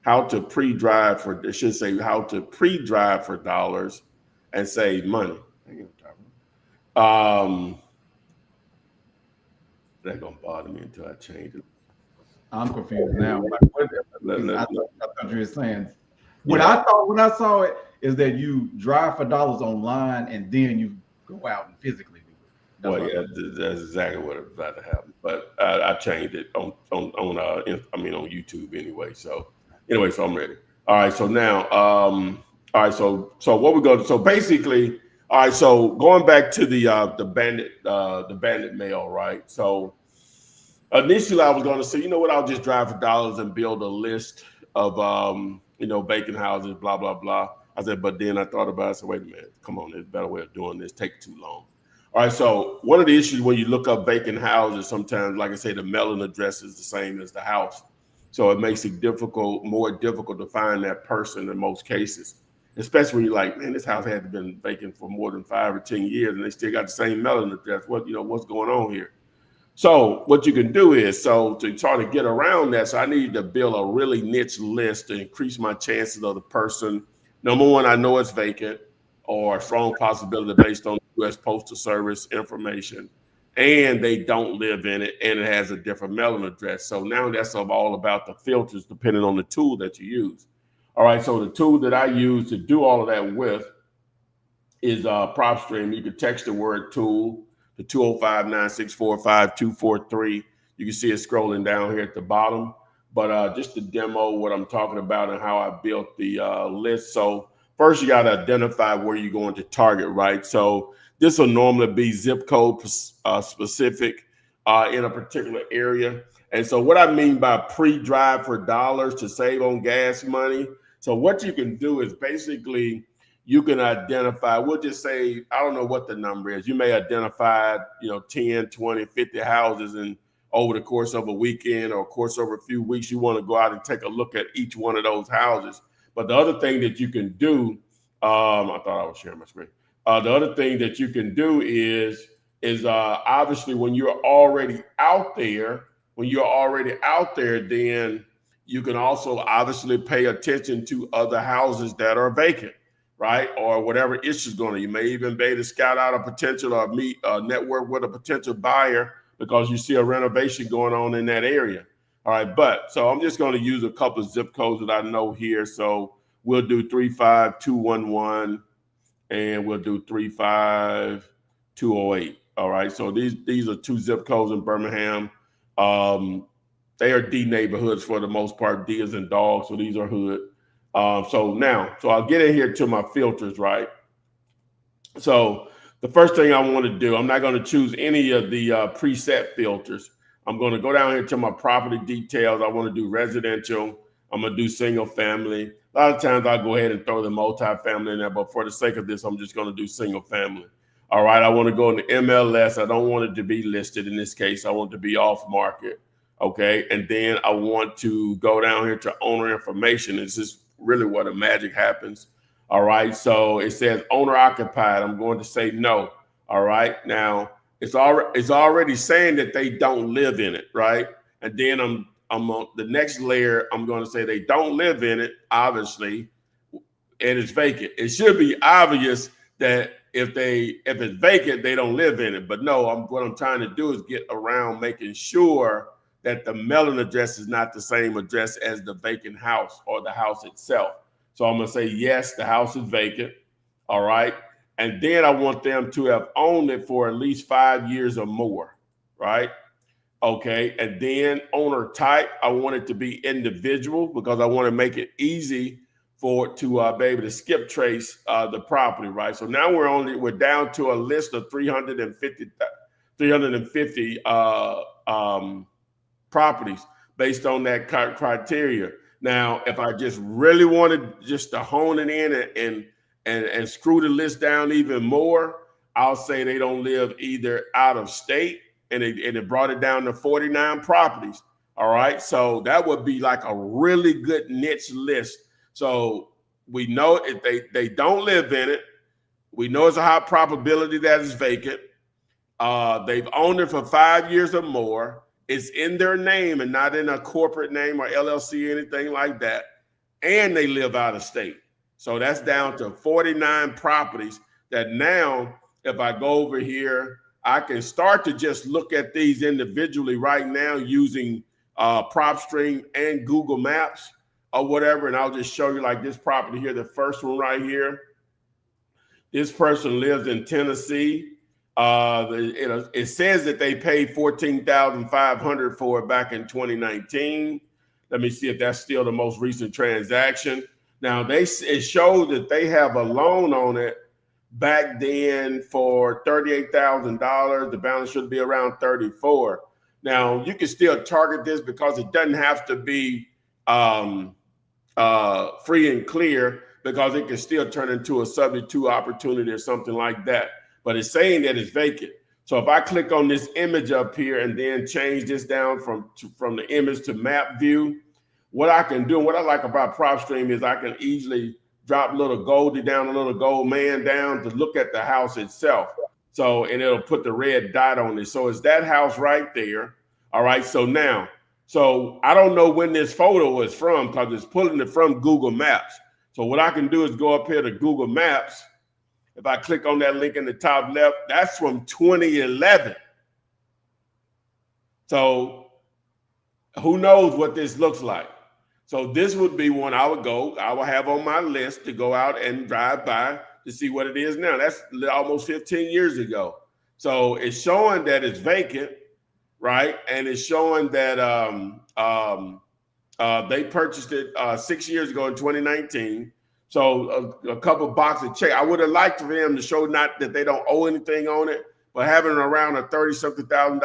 How to pre-drive for, it should say how to pre-drive for dollars and save money. That's gonna bother me until I change it. I'm confused now. I thought you were saying. When I saw it, is that you drive for dollars online and then you go out and physically do it. Well, yeah, that's exactly what is about to happen. But I changed it on YouTube anyway. So anyway, so I'm ready. All right. So now, all right. So what we go to? So basically, all right. So going back to the bandit mail, right? So initially, I was going to say, you know what? I'll just drive for dollars and build a list of vacant houses, blah blah blah. I said, but then I thought about it. I said, wait a minute, come on, there's a better way of doing this. Take too long. All right, so one of the issues when you look up vacant houses, sometimes, like I say, the mailing address is the same as the house. So it makes it more difficult to find that person in most cases, especially when you're like, man, this house had been vacant for more than 5 or 10 years and they still got the same mailing address. What's going on here? So what you can do is, to try to get around that, so I needed to build a really niche list to increase my chances of the person. Number one, I know it's vacant or a strong possibility based on U.S. Postal Service information, and they don't live in it, and it has a different mailing address. So now that's all about the filters depending on the tool that you use. All right, so the tool that I use to do all of that with is PropStream. You can text the word tool to 205-964-5243. You can see it scrolling down here at the bottom. But just to demo what I'm talking about and how I built the list. So first, you got to identify where you're going to target, right? So this will normally be zip code specific in a particular area. And so what I mean by pre-drive for dollars to save on gas money. So what you can do is basically you can identify, we'll just say, I don't know what the number is. You may identify, 10, 20, 50 houses, and over the course of a weekend or course over a few weeks, you want to go out and take a look at each one of those houses. But the other thing that you can do, I thought I was sharing my screen. The other thing that you can do is obviously when you're already out there, then you can also obviously pay attention to other houses that are vacant, right? Or whatever issue's going on. You may even be able to scout out a potential or network with a potential buyer because you see a renovation going on in that area. All right, so I'm just going to use a couple of zip codes that I know here. So we'll do 35211 and we'll do 35208. All right, so these are two zip codes in Birmingham. They are D neighborhoods for the most part, D as in dog, so these are hood. So I'll get in here to my filters, right? So the first thing I want to do, I'm not going to choose any of the preset filters. I'm going to go down here to my property details. I want to do residential. I'm going to do single family. A lot of times I'll go ahead and throw the multifamily in there, but for the sake of this, I'm just going to do single family. All right, I want to go into MLS. I don't want it to be listed in this case. I want it to be off market. Okay, and then I want to go down here to owner information. This is really where the magic happens. All right, so it says owner occupied. I'm going to say no. All right, now it's already saying that they don't live in it, right? And then I'm on the next layer. I'm going to say they don't live in it, obviously, and it's vacant. It should be obvious that if it's vacant, they don't live in it. But no, what I'm trying to do is get around making sure that the mailing address is not the same address as the vacant house or the house itself. So I'm gonna say, yes, the house is vacant. All right. And then I want them to have owned it for at least 5 years or more. Right. Okay. And then owner type, I want it to be individual because I want to make it easy for it to be able to skip trace the property. Right. So now we're down to a list of 350 properties based on that criteria. Now, if I just really wanted just to hone it in and screw the list down even more, I'll say they don't live either out of state, and it brought it down to 49 properties. All right, so that would be like a really good niche list. So we know if they don't live in it, we know it's a high probability that it's vacant. They've owned it for 5 years or more. It's in their name and not in a corporate name or LLC, anything like that. And they live out of state. So that's down to 49 properties that now, if I go over here, I can start to just look at these individually right now using PropStream and Google Maps or whatever. And I'll just show you like this property here, the first one right here. This person lives in Tennessee. It says that they paid $14,500 for it back in 2019. Let me see if that's still the most recent transaction. Now it shows that they have a loan on it back then for $38,000. The balance should be around $34,000. Now you can still target this because it doesn't have to be free and clear, because it can still turn into a subject to opportunity or something like that. But it's saying that it's vacant. So if I click on this image up here and then change this down from the image to map view, what I can do, and what I like about PropStream is I can easily drop little Goldie down, a little gold man down to look at the house itself. So, and it'll put the red dot on it. So it's that house right there. All right. So now, so I don't know when this photo is from because it's pulling it from Google Maps. So what I can do is go up here to Google Maps. If I click on that link in the top left, that's from 2011. So who knows what this looks like? So this would be one I will have on my list to go out and drive by to see what it is now. That's almost 15 years ago. So it's showing that it's vacant, right? And it's showing that they purchased it 6 years ago in 2019. So a couple boxes check. I would have liked for them to show not that they don't owe anything on it, but having around a $30-something thousand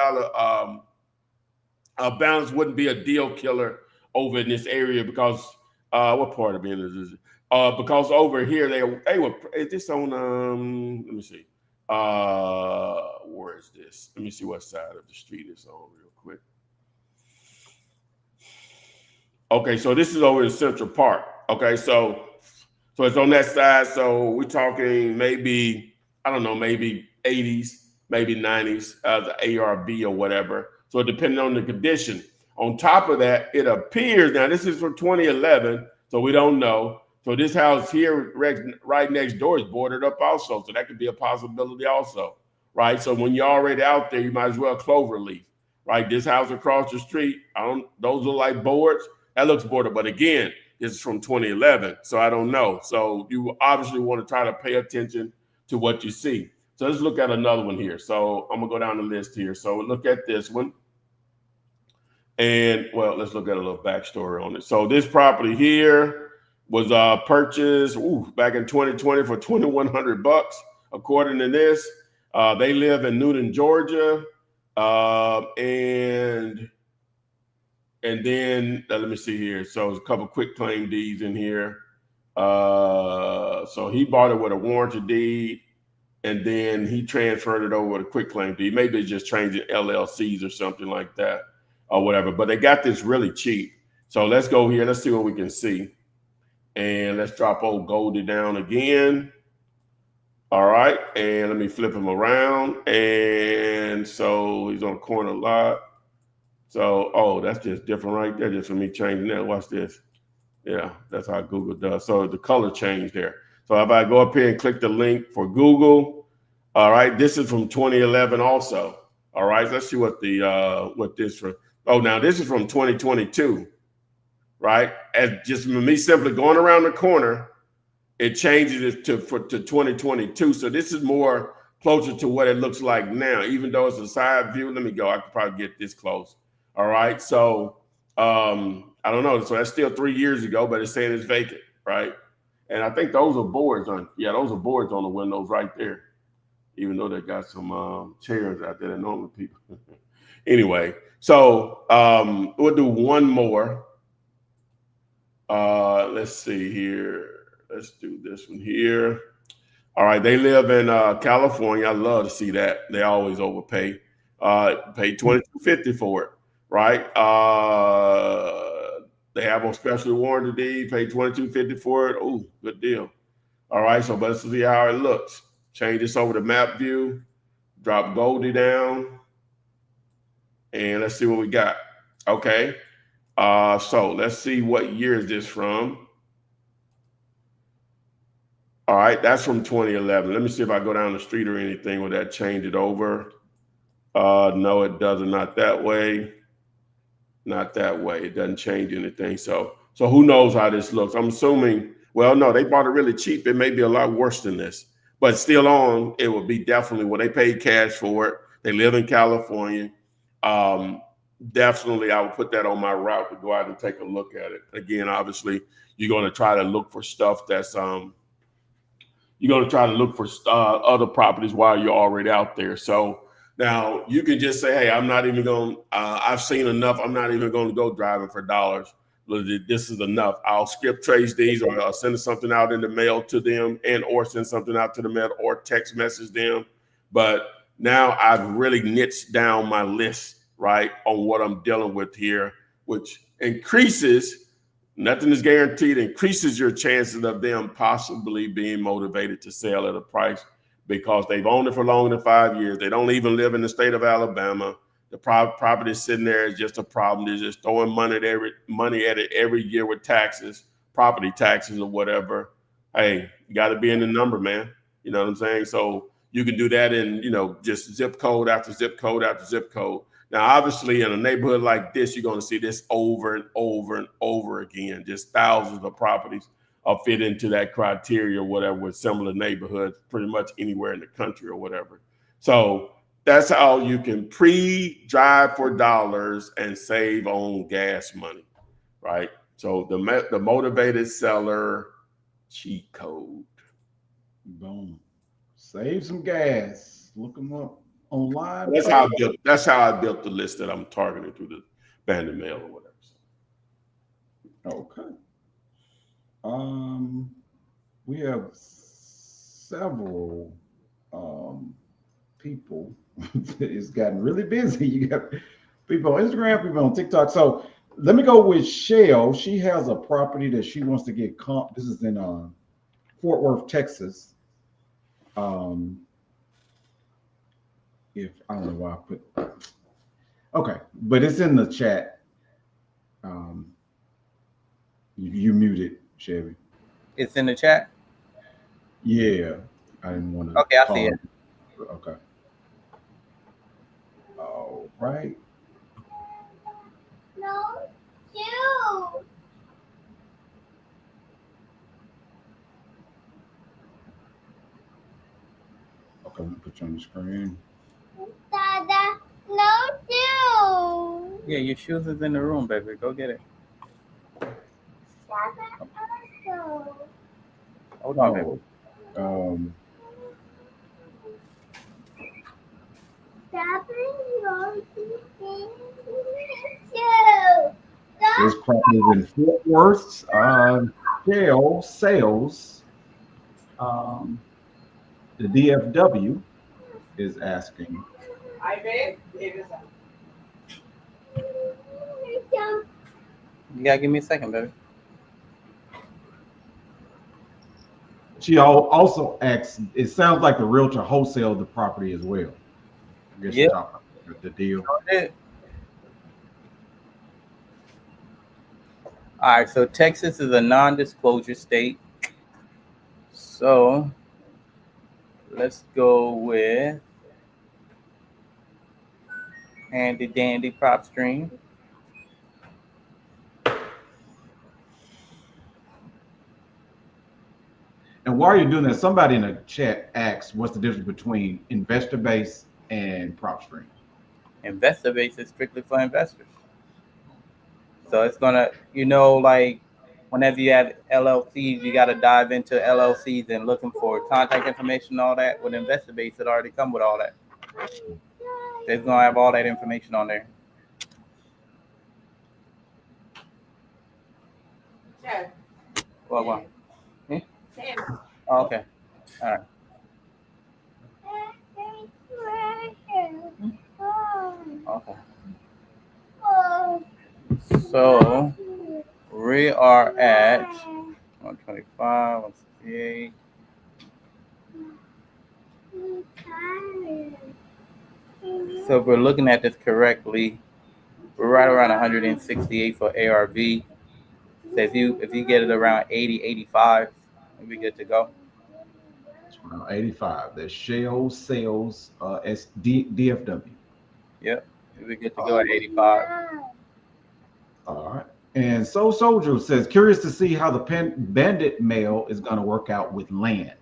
balance wouldn't be a deal killer over in this area because what part of it is it? Because over here they were. Is this on? Let me see. Where is this? Let me see what side of the street it's on real quick. Okay, so this is over in Central Park. Okay, so it's on that side. So we're talking maybe, I don't know, maybe 80s, maybe 90s, the ARV or whatever. So depending on the condition. On top of that, it appears, now this is from 2011, so we don't know. So this house here right next door is boarded up also. So that could be a possibility also, right? So when you're already out there, you might as well cloverleaf, right? This house across the street, those look like boards. That looks boarded, but again, this is from 2011, so I don't know. So you obviously want to try to pay attention to what you see. So let's look at another one here. So I'm gonna go down the list here. So look at this one. And well, let's look at a little backstory on it. So this property here was purchased back in 2020 for $2,100. According to this, they live in Newton, Georgia, and then let me see here. So there's a couple quick claim deeds in here. So he bought it with a warranty deed, and then he transferred it over with a quick claim deed. Maybe it's just changing LLCs or something like that or whatever. But they got this really cheap. So let's go here. Let's see what we can see. And let's drop old Goldie down again. All right. And let me flip him around. And so he's on corner lot. So, that's just different right there, just for me changing that. Watch this. Yeah, that's how Google does. So the color changed there. So if I go up here and click the link for Google, All right, this is from 2011 also. All right, let's see what this from. Oh, now this is from 2022, right? As just me simply going around the corner, it changes it to 2022. So this is more closer to what it looks like now, even though it's a side view. Let me go. I could probably get this close. All right, so I don't know. So that's still 3 years ago, but it's saying it's vacant, right? And I think those are boards on. Yeah, those are boards on the windows right there. Even though they got some chairs out there that normally people. Anyway, so we'll do one more. Let's see here. Let's do this one here. All right, they live in California. I love to see that. They always overpay. Pay $22.50 for it, right? They have a special warranty. Pay $22.50 for it. Oh, good deal. All right, so let's see how it looks. Change this over to map view. Drop Goldie down, and let's see what we got. Okay, so let's see what year is this from. All right, that's from 2011. Let me see if I go down the street or anything. Will that change it over? No, it doesn't. Not that way. Not that way. It doesn't change anything. So who knows how this looks? I'm assuming. Well, no, they bought it really cheap. It may be a lot worse than this, but still on. It would be definitely when they paid cash for it. They live in California. Definitely, I would put that on my route to go out and take a look at it. Again, obviously, you're going to try to look for stuff that's you're going to try to look for other properties while you're already out there. So now you can just say, hey, I'm not even going, I've seen enough. I'm not even going to go driving for dollars. This is enough. I'll skip trade these, or I'll send something out in the mail to them, and or send something out to the mail, or text message them. But now I've really niched down my list, right, on what I'm dealing with here, which increases, nothing is guaranteed, increases your chances of them possibly being motivated to sell at a price because they've owned it for longer than 5 years. They don't even live in the state of Alabama. The property sitting there is just a problem. They're just throwing money at it every year with taxes, property taxes or whatever. Hey, you got to be in the number, man. You know what I'm saying? So you can do that in, just zip code after zip code after zip code. Now, obviously, in a neighborhood like this, you're going to see this over and over and over again. Just thousands of properties fit into that criteria or whatever with similar neighborhoods, pretty much anywhere in the country or whatever. So that's how you can pre-drive for dollars and save on gas money, right? So the motivated seller cheat code. Boom. Save some gas. Look them up online. That's how I built the list that I'm targeting through the bandit mail or whatever. Okay. We have several people. It's gotten really busy. You got people on Instagram, people on TikTok. So let me go with Shell. She has a property that she wants to get comp. This is in Fort Worth, Texas. If I don't know why I put, okay, but it's in the chat. You muted, Chevy. It's in the chat. Yeah, I didn't want to. Okay, I see it. Okay. All right. No, you. Okay, let me put you on the screen. Dada, no shoes. Yeah, your shoes is in the room, baby. Go get it. Dada, also. Hold on, baby. This property is in Fort Worth. Shell Sales. The DFW is asking. I bet it is. You gotta give me a second, baby. She also asks, it sounds like the realtor wholesaled the property as well. I guess Yep. you're talking about the deal. All right, so Texas is a non-disclosure state. So let's go with handy dandy prop stream. And while you're doing that, somebody in the chat asked, "What's the difference between investor base and prop stream?" Investor base is strictly for investors. So it's gonna, like whenever you have LLCs, you got to dive into LLCs and looking for contact information, all that. With investor base, it already come with all that. It's gonna have all that information on there. Chad, What? Sam, Oh, okay. All right. Okay. So we are at 125, 168. So if we're looking at this correctly, we're right around 168 for ARV. So if you get it around 80, 85, we'll be good to go. It's around 85. That's Shell Sales DFW. Yep, we'll be good to go at 85. All right. And So Soldier says, curious to see how the bandit mail is going to work out with land.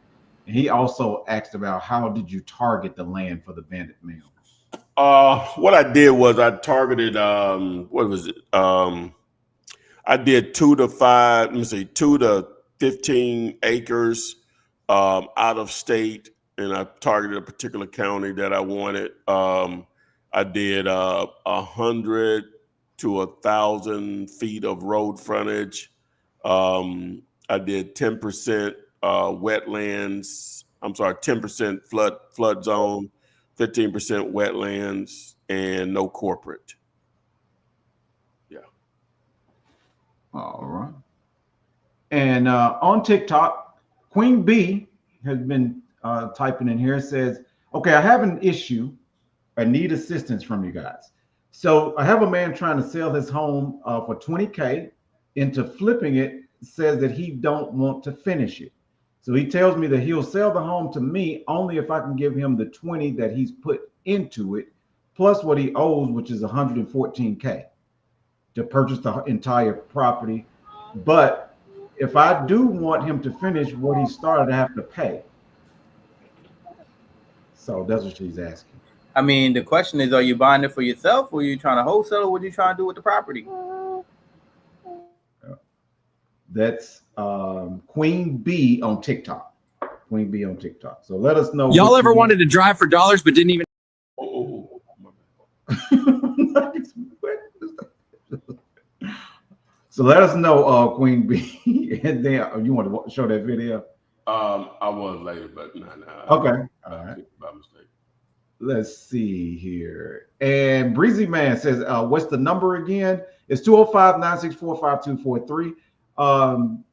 And he also asked about how did you target the land for the bandit mail? What I did was I targeted what was it? I did 2 to 15 acres out of state, and I targeted a particular county that I wanted. I did 100 to 1,000 feet of road frontage. I did 10% wetlands. I'm sorry, 10% flood zone, 15% wetlands, and no corporate. Yeah. All right. And on TikTok, Queen B has been typing in here. It says, okay, I have an issue. I need assistance from you guys. So I have a man trying to sell his home for $20K. Into flipping it, says that he don't want to finish it. So he tells me that he'll sell the home to me only if I can give him the 20 that he's put into it, plus what he owes, which is 114K to purchase the entire property. But if I do want him to finish what he started, I have to pay. So that's what she's asking. I mean, the question is, are you buying it for yourself, or are you trying to wholesale, or what are you trying to do with the property? That's Queen B on TikTok. Queen B on TikTok. So let us know. Y'all ever wanted to drive for dollars but didn't even? So let us know, Queen B. And then you want to show that video? I was later, but no. Okay. All right. By mistake. Let's see here. And Breezy Man says, what's the number again? It's 205-964-5243.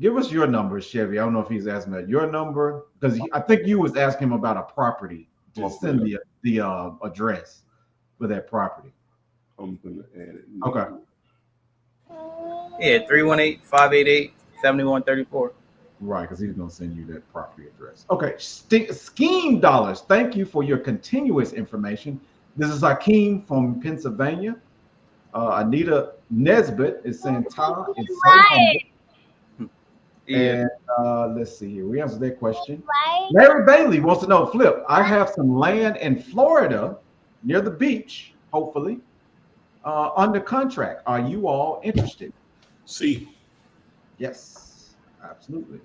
Give us your number, Chevy. I don't know if he's asking about your number, because I think you was asking him about a property to send the address for that property. I'm gonna add it. Okay. Yeah, 318-588-7134. Right, because he's going to send you that property address. Okay, Scheme Dollars. Thank you for your continuous information. This is Hakeem from Pennsylvania. Anita Nesbitt is saying Ty is so humble. And let's see here. We answered that question. Larry Bailey wants to know, Flip, I have some land in Florida near the beach, hopefully, under contract. Are you all interested? See. Yes, absolutely.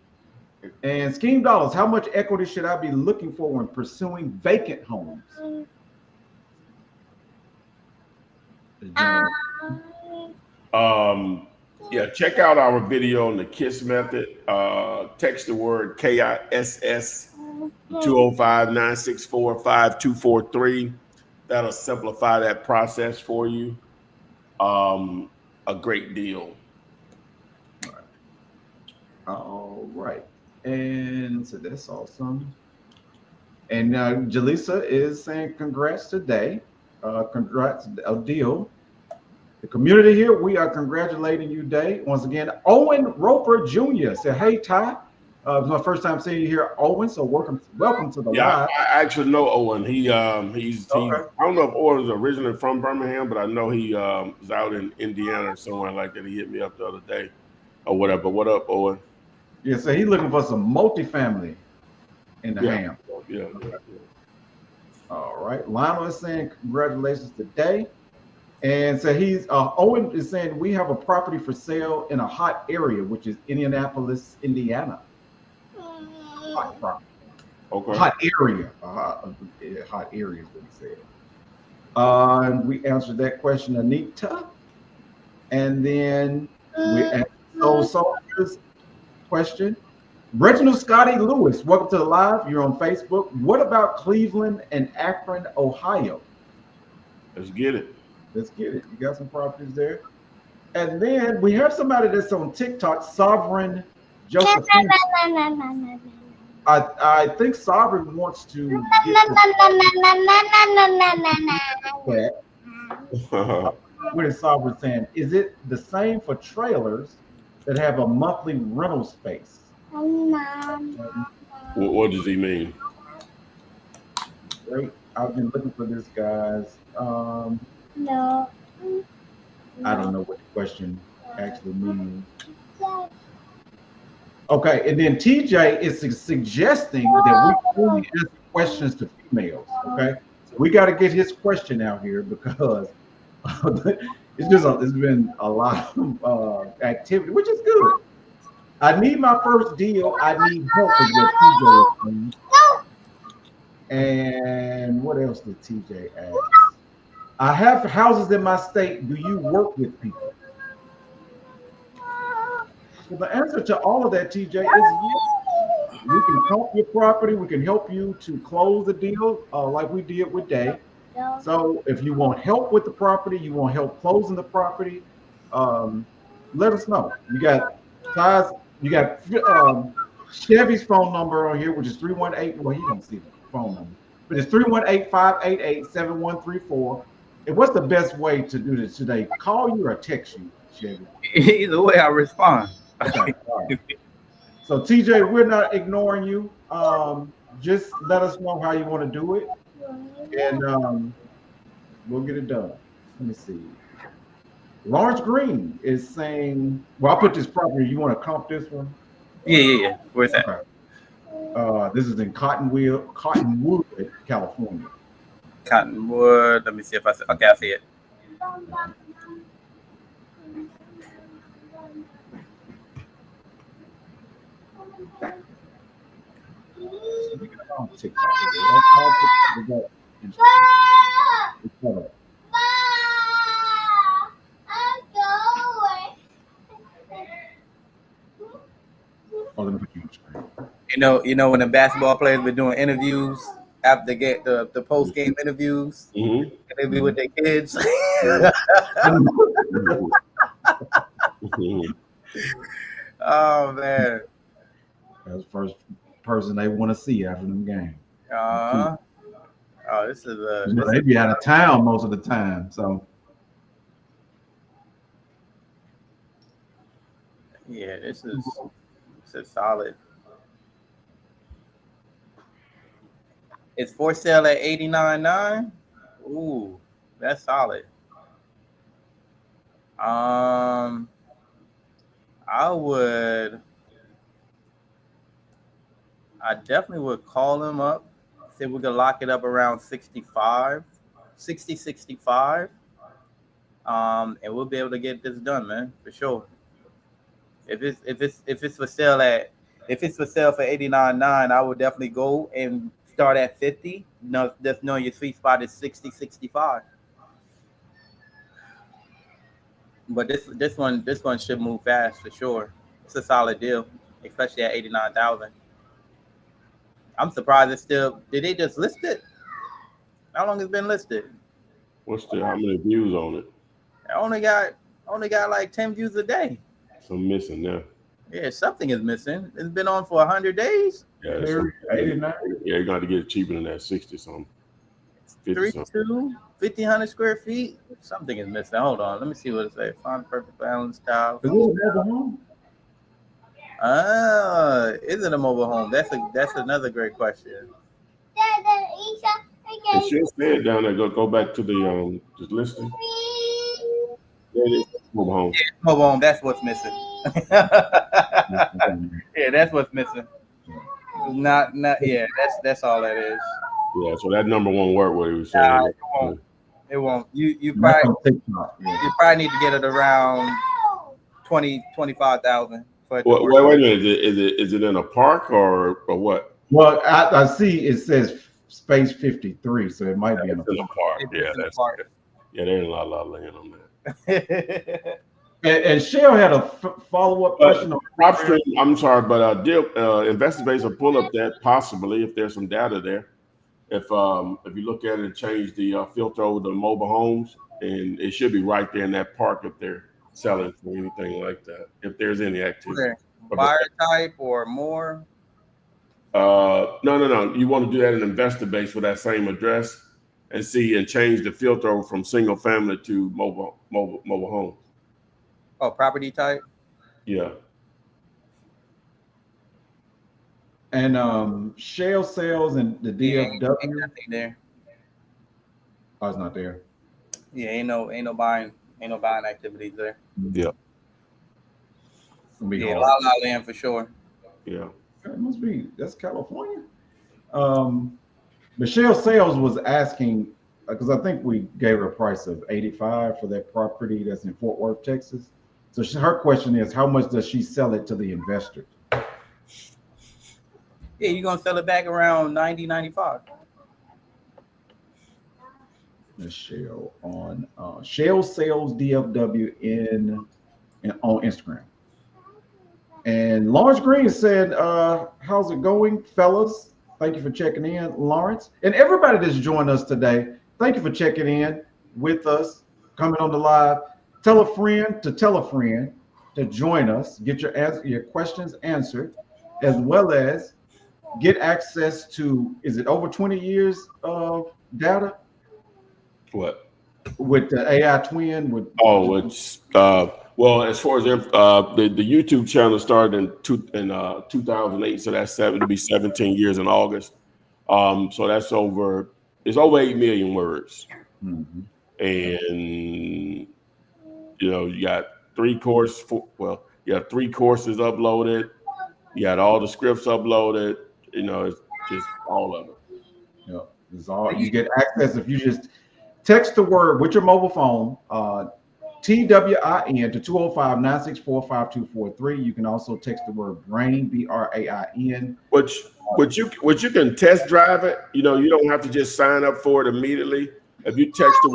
And Scheme Dollars, how much equity should I be looking for when pursuing vacant homes? Yeah, check out our video on the KISS method. Text the word KISS 205-964-5243. That'll simplify that process for you. A great deal. All right. And so that's awesome. And Jaleesa is saying congrats today. Congrats, Deal. The community here, we are congratulating you today. Once again, Owen Roper Jr. said, hey, Ty, It's my first time seeing you here, Owen. So welcome to the Yeah, live. I actually know Owen. He's Okay. I don't know if Owen's originally from Birmingham, but I know he is out in Indiana or somewhere like that. He hit me up the other day or whatever. What up, Owen? Yeah, so he's looking for some multifamily in the Yeah. ham. Yeah. All right. Lionel is saying congratulations today. And so Owen is saying we have a property for sale in a hot area, which is Indianapolis, Indiana. Hot property. Okay. Hot area. Hot area is what he said. And we answered that question, Anita. And then we answered Soul Soldier's question. Reginald Scotty Lewis, welcome to the live. You're on Facebook. What about Cleveland and Akron, Ohio? Let's get it. Let's get it. You got some properties there. And then we have somebody that's on TikTok, Sovereign Josephine. I think Sovereign wants to get that. What is Sovereign saying? Is it the same for trailers that have a monthly rental space? What does he mean? Great. I've been looking for this, guys. No. I don't know what the question actually means. Okay, and then TJ is suggesting that we only answer questions to females. Okay, so we got to get his question out here because it's been a lot of activity, which is good. I need my first deal. I need help is what TJ is saying. And what else did TJ ask? I have houses in my state. Do you work with people? So the answer to all of that, TJ, is yes. We can comp your property. We can help you to close the deal like we did with Day. So if you want help with the property, you want help closing the property, let us know. You got Chevy's phone number on here, which is 318. Well, you don't see the phone number, but it's 318-588-7134. And what's the best way to do this today? Call you or text you, Chevy? Either way, I respond. Okay. All right. So TJ, we're not ignoring you. Just let us know how you want to do it, and we'll get it done. Let me see. Lawrence Green is saying, well, I'll put this property. You want to comp this one? Yeah. Where's that? Okay. This is in Cottonwood, California. Cottonwood. Let me see if I see. Okay, I see it. On TikTok. Oh, let me put you on screen. You know when the basketball players been doing interviews after they get the post game interviews, Mm-hmm. and they be with their kids. Oh man. That's the first person they want to see after them games. Oh, this is They be out of town most of the time, so yeah, this is solid. It's for sale at $89,900. Ooh, that's solid. I definitely would call him up, see if we could lock it up around 65. And we'll be able to get this done, man, for sure. If it's for sale for $89,900, I would definitely go and start at 50. No, just knowing your sweet spot is 60, 65. But this one should move fast for sure. It's a solid deal, especially at $89,000. I'm surprised it's still. Did they just list it? How long has it been listed? How many views on it? I only got like 10 views a day. So I'm missing there. Yeah, something is missing. It's been on for 100 days. Yeah, 89. Yeah, you're gonna have to get it cheaper than that 60 something. 32, 1,500 square feet. Something is missing. Hold on. Let me see what it says. Find perfect balance style. Is this a mobile home? Is it a mobile home? That's another great question. It should say it down there. Go back to the listing. There it is. Mobile home. Mobile home. That's what's missing. Yeah, that's what's missing. Not. Yeah, that's all that is. Yeah, so that number won't work. What he was saying. Nah, it won't. You Not probably on TikTok, yeah. you probably need to get it around 25,000. Wait a minute. Is it in a park or what? Well, I see it says space 53, so it might be in a It's in a park. It's Yeah, in a that's park. yeah. There ain't a lot of land on that. And Shell had a follow-up question. PropStream, I'm sorry, but InvestorBase will pull up that possibly if there's some data there. If you look at it and change the filter over the mobile homes, and it should be right there in that park if they're selling for anything like that. If there's any activity. Okay. Buyer type or more. No. You want to do that in InvestorBase for that same address and change the filter over from single family to mobile home. Oh, property type. Yeah. And Shell Sales and the DFW. Ain't nothing there. Oh, it's not there. Yeah, ain't no buying activities there. Yeah. It'll be Yeah, hard. La La Land for sure. Yeah. It must be, that's California. Michelle Sales was asking, because I think we gave her a price of $85 for that property that's in Fort Worth, Texas. So her question is, how much does she sell it to the investor? Yeah, you're gonna sell it back around 90, 95. Michelle on Shell Sales DFW on Instagram. And Lawrence Green said, how's it going, fellas? Thank you for checking in, Lawrence. And everybody that's joined us today, thank you for checking in with us, coming on the live. Tell a friend to join us, get your questions answered, as well as get access to, is it over 20 years of data What? with the AI twin? It's well, as far as the YouTube channel started in 2008, so it'll be 17 years in August. So it's over 8 million words, Mhm. and you got 3 courses uploaded. You got all the scripts uploaded. It's just all of it. Yeah, it's all you get access if you just text the word with your mobile phone, TWIN to 205-964-5243. You can also text the word BRAIN, BRAIN. Which you can test drive it. You don't have to just sign up for it immediately. If you text the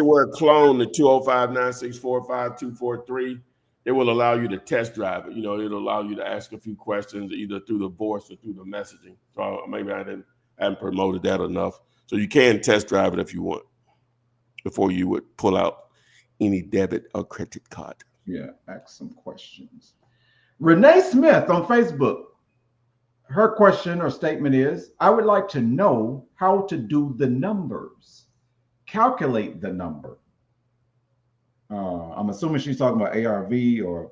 word clone to 205-964-5243, it will allow you to test drive it. It'll allow you to ask a few questions either through the voice or through the messaging. So maybe I haven't promoted that enough. So you can test drive it if you want before you would pull out any debit or credit card. Yeah, ask some questions. Renee Smith on Facebook. Her question or statement is, I would like to know how to do the numbers, calculate the number. I'm assuming she's talking about ARV or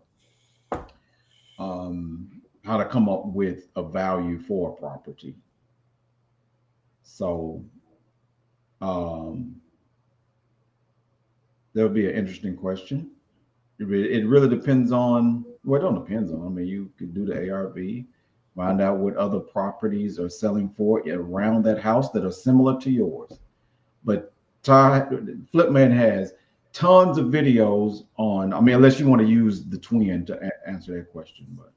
how to come up with a value for a property. So that'll be an interesting question. It really depends on, well, it don't depends on, I mean, you could do the ARV, find out what other properties are selling for around that house that are similar to yours. But Flipman has tons of videos on, I mean, unless you want to use the twin to answer that question. But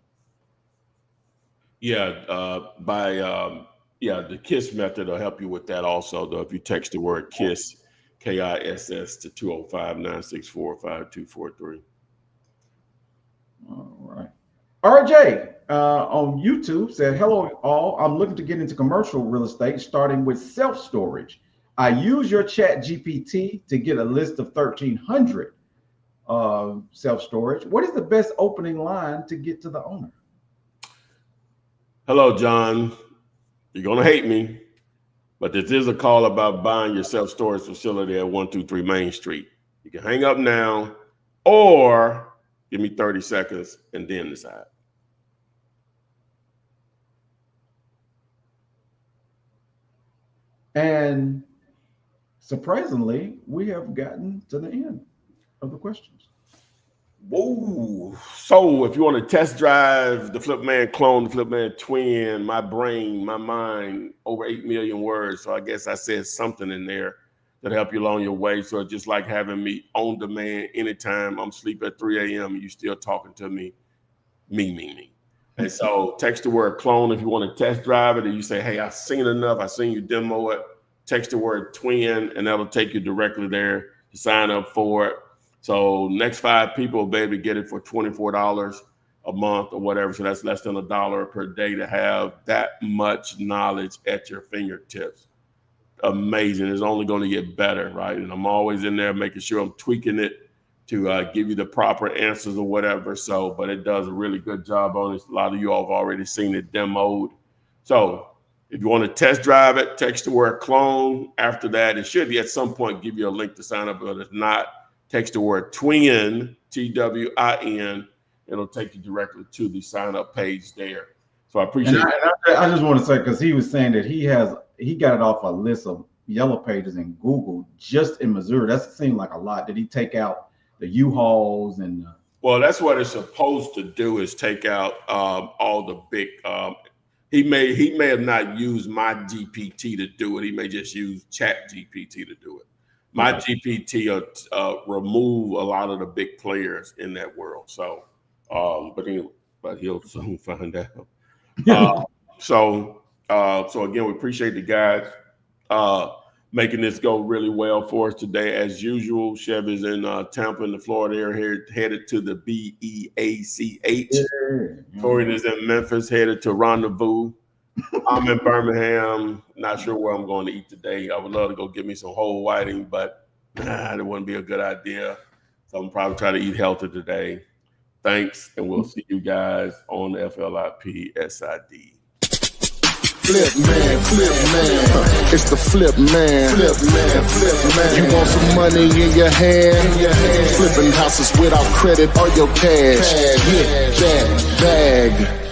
the KISS method will help you with that also, though. If you text the word KISS, KISS to 205-964-5243. all right. RJ on YouTube said, hello all, I'm looking to get into commercial real estate, starting with self-storage. I use your chat GPT to get a list of 1,300 self-storage. What is the best opening line to get to the owner? Hello, John. You're going to hate me, but this is a call about buying your self-storage facility at 123 Main Street. You can hang up now, or Give me 30 seconds and then decide. And surprisingly, we have gotten to the end of the questions. Whoa. So if you want to test drive the Flipman clone, the Flipman twin, my brain, my mind, over 8 million words. So I guess I said something in there that help you along your way. So it's just like having me on demand anytime I'm asleep at 3 a.m. and you still talking to me, me. And so text the word clone if you want to test drive it, and you say, hey, I've seen enough. I've seen you demo it. Text the word twin, and that'll take you directly there to sign up for it. So next 5 people will be able to get it for $24 a month or whatever. So that's less than $1 per day to have that much knowledge at your fingertips. Amazing. It's only going to get better, right? And I'm always in there making sure I'm tweaking it to give you the proper answers or whatever. So, but it does a really good job on it. A lot of you all have already seen it demoed. So if you want to test drive it, text the word clone. After that, it should at some point give you a link to sign up. But if not, text the word twin, TWIN. It'll take you directly to the sign up page there. So I appreciate it. I just want to say, because he was saying that he got it off a list of yellow pages in Google just in Missouri. That seemed like a lot. Did he take out the U-Hauls and? Well, that's what it's supposed to do, is take out all the big. He may have not used my GPT to do it. He may just use Chat GPT to do it. My GPT will remove a lot of the big players in that world. So, but he'll soon find out. So again, we appreciate the guys making this go really well for us today. As usual, Chevy's in Tampa in the Florida area, headed to the BEACH. Torian is in Memphis, headed to Rendezvous. I'm in Birmingham. Not sure where I'm going to eat today. I would love to go get me some whole whiting, but that wouldn't be a good idea. So I'm probably trying to eat healthy today. Thanks, and we'll see you guys on the FLIP SID. Flip man, it's the flip man. You want some money in your hand? Flipping houses without credit or your cash. Hit that bag.